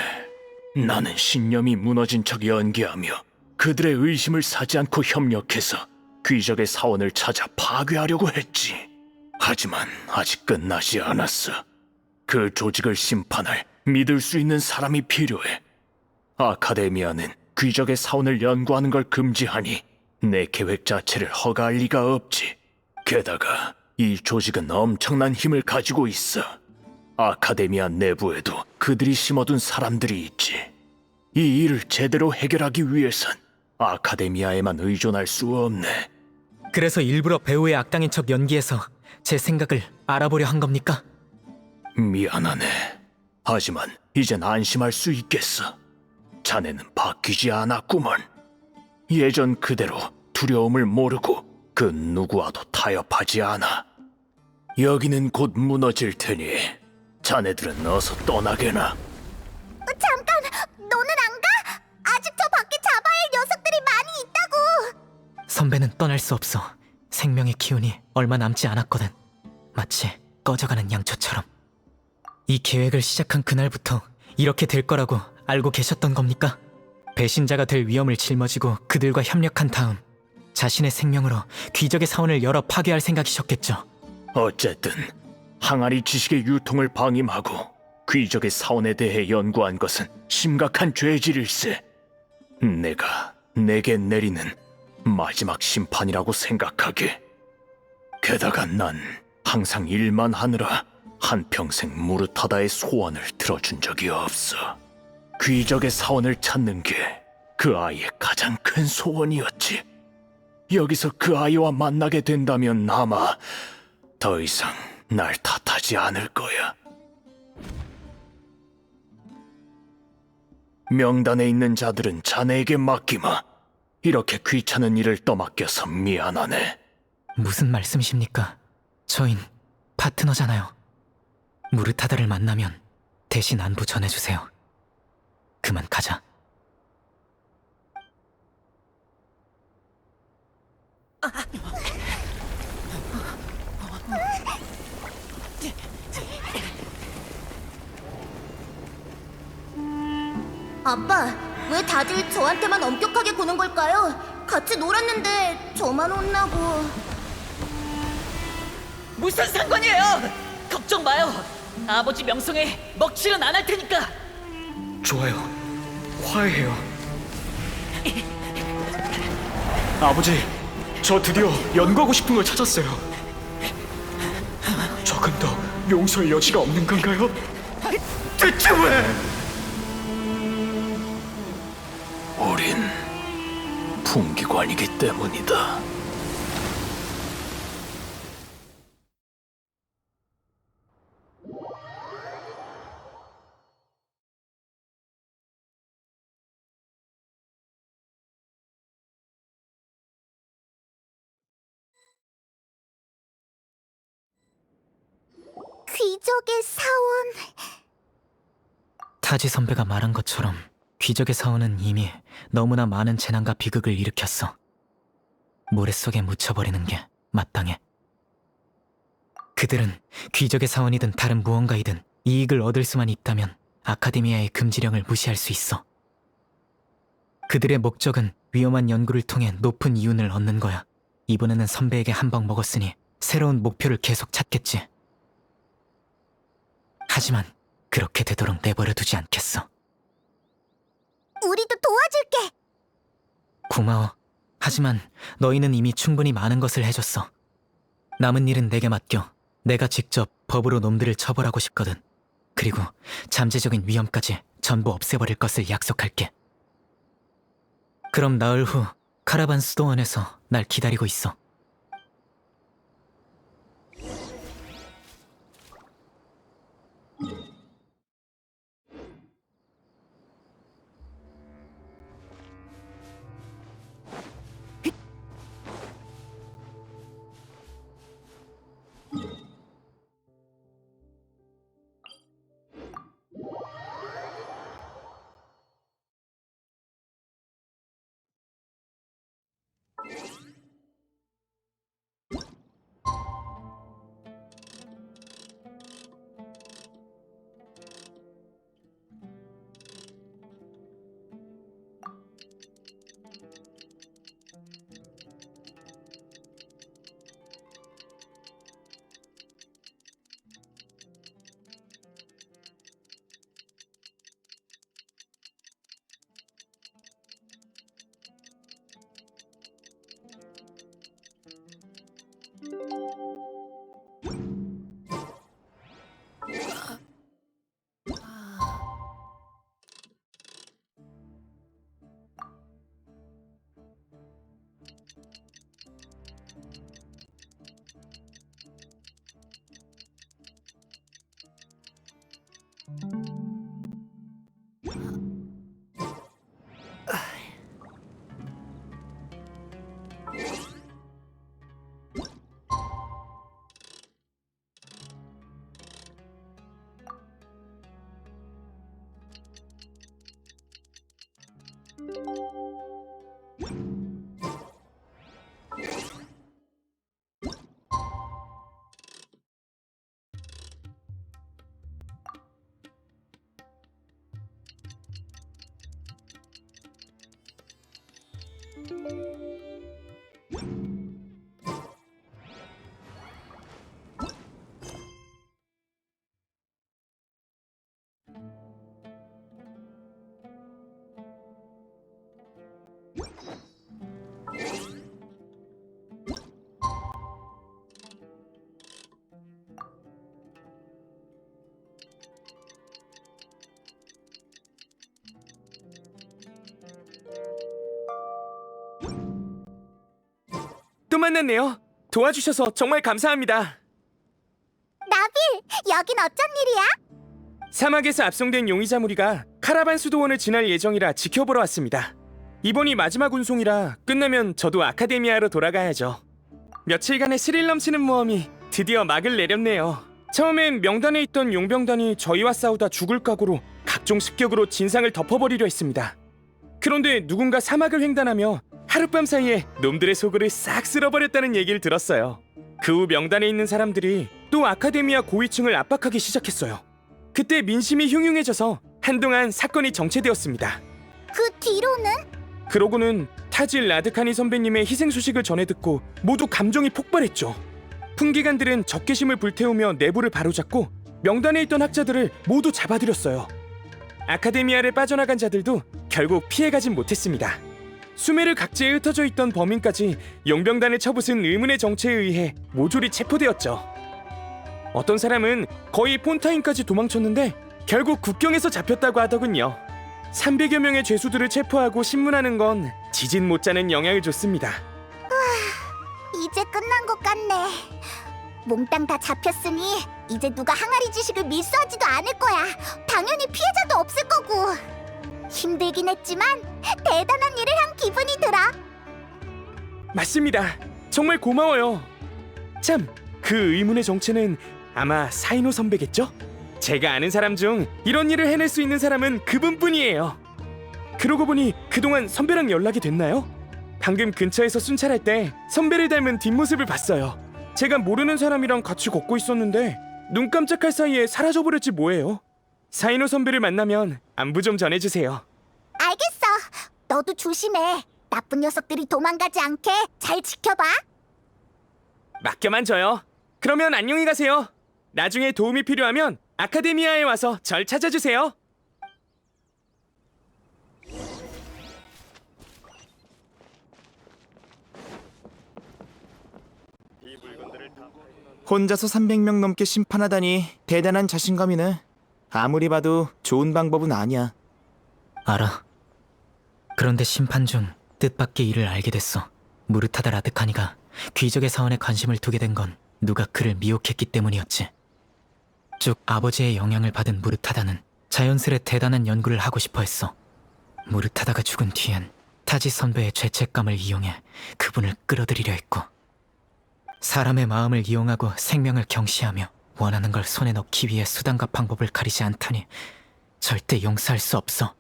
나는 신념이 무너진 척 연기하며 그들의 의심을 사지 않고 협력해서 귀족의 사원을 찾아 파괴하려고 했지. 하지만 아직 끝나지 않았어. 그 조직을 심판할 믿을 수 있는 사람이 필요해. 아카데미아는 귀족의 사원을 연구하는 걸 금지하니 내 계획 자체를 허가할 리가 없지. 게다가 이 조직은 엄청난 힘을 가지고 있어. 아카데미아 내부에도 그들이 심어둔 사람들이 있지. 이 일을 제대로 해결하기 위해선 아카데미아에만 의존할 수 없네. 그래서 일부러 배우의 악당인 척 연기해서 제 생각을 알아보려 한 겁니까? 미안하네. 하지만 이젠 안심할 수 있겠어. 자네는 바뀌지 않았구먼. 예전 그대로 두려움을 모르고 그 누구와도 타협하지 않아. 여기는 곧 무너질 테니 자네들은 어서 떠나게나. 잠깐, 너는 안 가? 아직 저 밖에 잡아야 할 녀석들이 많이 있다고. 선배는 떠날 수 없어. 생명의 기운이 얼마 남지 않았거든. 마치 꺼져가는 양초처럼. 이 계획을 시작한 그날부터 이렇게 될 거라고 알고 계셨던 겁니까? 배신자가 될 위험을 짊어지고 그들과 협력한 다음 자신의 생명으로 귀족의 사원을 열어 파괴할 생각이셨겠죠. 어쨌든 항아리 지식의 유통을 방임하고 귀족의 사원에 대해 연구한 것은 심각한 죄질일세. 내가 내게 내리는 마지막 심판이라고 생각하게. 게다가 난 항상 일만 하느라 한평생 무릇하다의 소원을 들어준 적이 없어. 귀족의 사원을 찾는 게 그 아이의 가장 큰 소원이었지. 여기서 그 아이와 만나게 된다면 아마 더 이상 날 탓하지 않을 거야. 명단에 있는 자들은 자네에게 맡기마. 이렇게 귀찮은 일을 떠맡겨서 미안하네. 무슨 말씀이십니까? 저흰 파트너잖아요. 무르타다를 만나면 대신 안부 전해주세요. 그만 가자. 아빠, 왜 다들 저한테만 엄격하게 구는 걸까요? 같이 놀았는데 저만 혼나고. 무슨 상관이에요? 걱정 마요. 아버지 명성에 먹칠은 안 할 테니까. 좋아요. 화해해요. 아버지, 저 드디어 연구하고 싶은 걸 찾았어요. 조금 더 용서의 여지가 없는 건가요? 대체 왜? 우린 풍기관이기 때문이다. 귀족의 사원. 타지 선배가 말한 것처럼 귀적의 사원은 이미 너무나 많은 재난과 비극을 일으켰어. 모래 속에 묻혀버리는 게 마땅해. 그들은 귀적의 사원이든 다른 무언가이든 이익을 얻을 수만 있다면 아카데미아의 금지령을 무시할 수 있어. 그들의 목적은 위험한 연구를 통해 높은 이윤을 얻는 거야. 이번에는 선배에게 한 방 먹었으니 새로운 목표를 계속 찾겠지. 하지만 그렇게 되도록 내버려 두지 않겠어. 우리도 도와줄게. 고마워. 하지만 너희는 이미 충분히 많은 것을 해줬어. 남은 일은 내게 맡겨. 내가 직접 법으로 놈들을 처벌하고 싶거든. 그리고 잠재적인 위험까지 전부 없애버릴 것을 약속할게. 그럼 나흘 후 카라반 수도원에서 날 기다리고 있어. 또 만났네요. 도와주셔서 정말 감사합니다. 나빌, 여긴 어쩐 일이야? 사막에서 압송된 용의자 무리가 카라반 수도원을 지날 예정이라 지켜보러 왔습니다. 이번이 마지막 운송이라 끝나면 저도 아카데미아로 돌아가야죠. 며칠간의 스릴 넘치는 모험이 드디어 막을 내렸네요. 처음엔 명단에 있던 용병단이 저희와 싸우다 죽을 각오로 각종 습격으로 진상을 덮어버리려 했습니다. 그런데 누군가 사막을 횡단하며 하룻밤 사이에 놈들의 속을 싹 쓸어버렸다는 얘기를 들었어요. 그 후 명단에 있는 사람들이 또 아카데미아 고위층을 압박하기 시작했어요. 그때 민심이 흉흉해져서 한동안 사건이 정체되었습니다. 그 뒤로는? 그러고는 타질 라드카니 선배님의 희생 소식을 전해 듣고 모두 감정이 폭발했죠. 풍기관들은 적개심을 불태우며 내부를 바로잡고 명단에 있던 학자들을 모두 잡아들였어요. 아카데미아를 빠져나간 자들도 결국 피해가진 못했습니다. 수메르 각지에 흩어져 있던 범인까지 용병단에 쳐부순 의문의 정체에 의해 모조리 체포되었죠. 어떤 사람은 거의 폰타인까지 도망쳤는데 결국 국경에서 잡혔다고 하더군요. 300여 명의 죄수들을 체포하고 신문하는 건 지진 못지않은 영향을 줬습니다. 이제 끝난 것 같네. 몽땅 다 잡혔으니 이제 누가 항아리 지식을 밀수하지도 않을 거야. 당연히 피해자도 없을 거고. 힘들긴 했지만 대단한 일을 한 기분이 들어. 맞습니다. 정말 고마워요. 참, 그 의문의 정체는 아마 사이노 선배겠죠? 제가 아는 사람 중 이런 일을 해낼 수 있는 사람은 그분뿐이에요. 그러고 보니 그동안 선배랑 연락이 됐나요? 방금 근처에서 순찰할 때 선배를 닮은 뒷모습을 봤어요. 제가 모르는 사람이랑 같이 걷고 있었는데 눈 깜짝할 사이에 사라져버렸지 뭐예요. 사이노 선배를 만나면 안부 좀 전해주세요. 알겠어. 너도 조심해. 나쁜 녀석들이 도망가지 않게 잘 지켜봐. 맡겨만 줘요. 그러면 안녕히 가세요. 나중에 도움이 필요하면 아카데미아에 와서 절 찾아주세요. 혼자서 300명 넘게 심판하다니 대단한 자신감이네. 아무리 봐도 좋은 방법은 아니야. 알아. 그런데 심판 중 뜻밖의 일을 알게 됐어. 무르타다 라드카니가 귀족의 사원에 관심을 두게 된 건 누가 그를 미혹했기 때문이었지. 쭉 아버지의 영향을 받은 무르타다는 자연스레 대단한 연구를 하고 싶어 했어. 무르타다가 죽은 뒤엔 타지 선배의 죄책감을 이용해 그분을 끌어들이려 했고, 사람의 마음을 이용하고 생명을 경시하며 원하는 걸 손에 넣기 위해 수단과 방법을 가리지 않다니 절대 용서할 수 없어.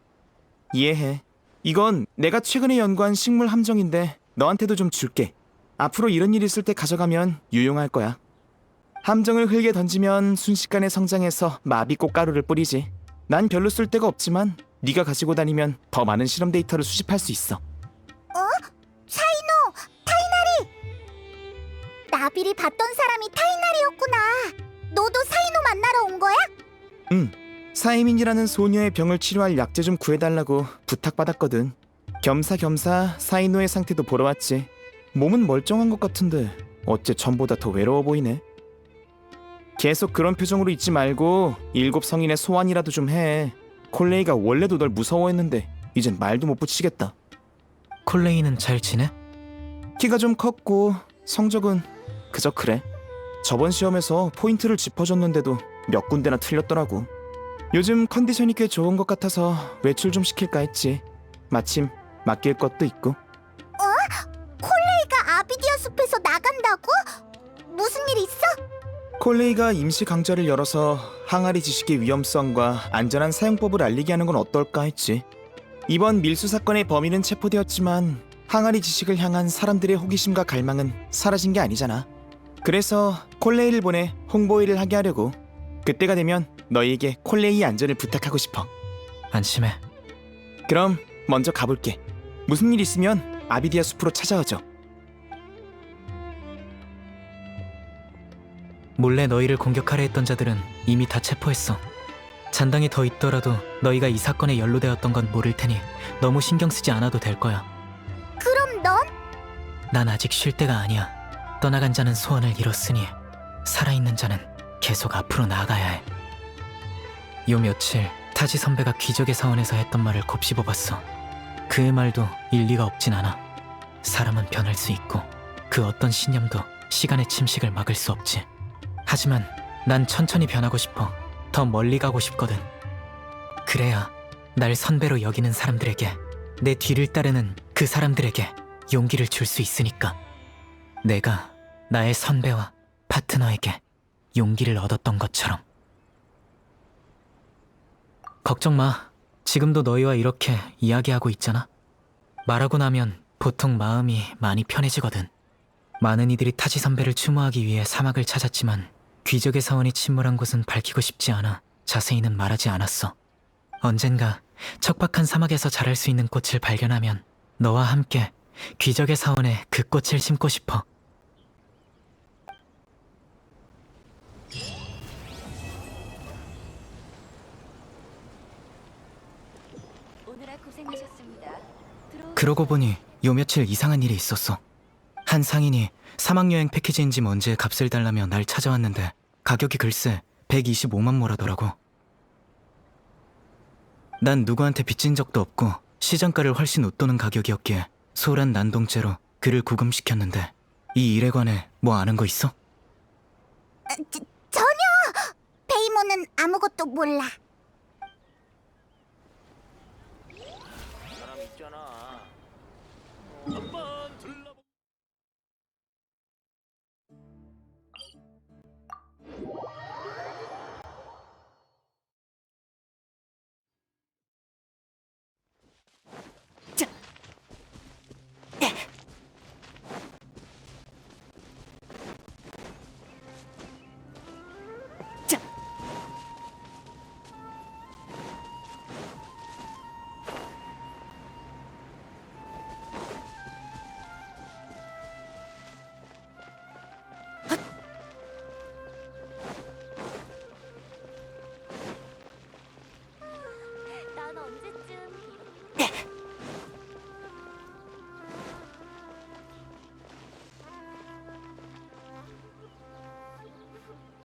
이해해. 이건 내가 최근에 연구한 식물 함정인데 너한테도 좀 줄게. 앞으로 이런 일 있을 때 가져가면 유용할 거야. 함정을 흙에 던지면 순식간에 성장해서 마비꽃 가루를 뿌리지. 난 별로 쓸 데가 없지만 네가 가지고 다니면 더 많은 실험 데이터를 수집할 수 있어. 사이노! 타이나리! 나비를 봤던 사람이 타이나리였구나. 너도 사이노 만나러 온 거야? 응. 사이민이라는 소녀의 병을 치료할 약재 좀 구해달라고 부탁받았거든. 겸사겸사 사이노의 상태도 보러 왔지. 몸은 멀쩡한 것 같은데 어째 전보다 더 외로워 보이네. 계속 그런 표정으로 있지 말고 7 성인의 소환이라도 좀 해. 콜레이가 원래도 널 무서워했는데 이젠 말도 못 붙이겠다. 콜레이는 잘 지내? 키가 좀 컸고 성적은 그저 그래. 저번 시험에서 포인트를 짚어줬는데도 몇 군데나 틀렸더라고. 요즘 컨디션이 꽤 좋은 것 같아서 외출 좀 시킬까 했지. 마침 맡길 것도 있고. 콜레이가 아비디아 숲에서 나간다고? 무슨 일 있어? 콜레이가 임시 강좌를 열어서 항아리 지식의 위험성과 안전한 사용법을 알리게 하는 건 어떨까 했지. 이번 밀수 사건의 범인은 체포되었지만 항아리 지식을 향한 사람들의 호기심과 갈망은 사라진 게 아니잖아. 그래서 콜레이를 보내 홍보 일을 하게 하려고. 그때가 되면 너희에게 콜레이의 안전을 부탁하고 싶어. 안심해. 그럼 먼저 가볼게. 무슨 일 있으면 아비디아 숲으로 찾아와줘. 몰래 너희를 공격하려 했던 자들은 이미 다 체포했어. 잔당이 더 있더라도 너희가 이 사건에 연루되었던 건 모를 테니 너무 신경 쓰지 않아도 될 거야. 그럼 넌? 난 아직 쉴 때가 아니야. 떠나간 자는 소원을 이뤘으니 살아있는 자는 계속 앞으로 나아가야 해. 요 며칠 타지 선배가 귀족의 사원에서 했던 말을 곱씹어봤어. 그의 말도 일리가 없진 않아. 사람은 변할 수 있고 그 어떤 신념도 시간의 침식을 막을 수 없지. 하지만 난 천천히 변하고 싶어. 더 멀리 가고 싶거든. 그래야 날 선배로 여기는 사람들에게, 내 뒤를 따르는 그 사람들에게 용기를 줄 수 있으니까. 내가 나의 선배와 파트너에게 용기를 얻었던 것처럼. 걱정 마. 지금도 너희와 이렇게 이야기하고 있잖아. 말하고 나면 보통 마음이 많이 편해지거든. 많은 이들이 타지 선배를 추모하기 위해 사막을 찾았지만 귀족의 사원이 침몰한 곳은 밝히고 싶지 않아 자세히는 말하지 않았어. 언젠가 척박한 사막에서 자랄 수 있는 꽃을 발견하면 너와 함께 귀족의 사원에 그 꽃을 심고 싶어. 그러고 보니 요 며칠 이상한 일이 있었어. 한 상인이 사막여행 패키지인지 뭔지의 값을 달라며 날 찾아왔는데 가격이 글쎄 125만 모라더라고. 난 누구한테 빚진 적도 없고 시장가를 훨씬 웃도는 가격이었기에 소란 난동죄로 그를 구금시켰는데 이 일에 관해 뭐 아는 거 있어? 전혀! 베이모는 아무것도 몰라.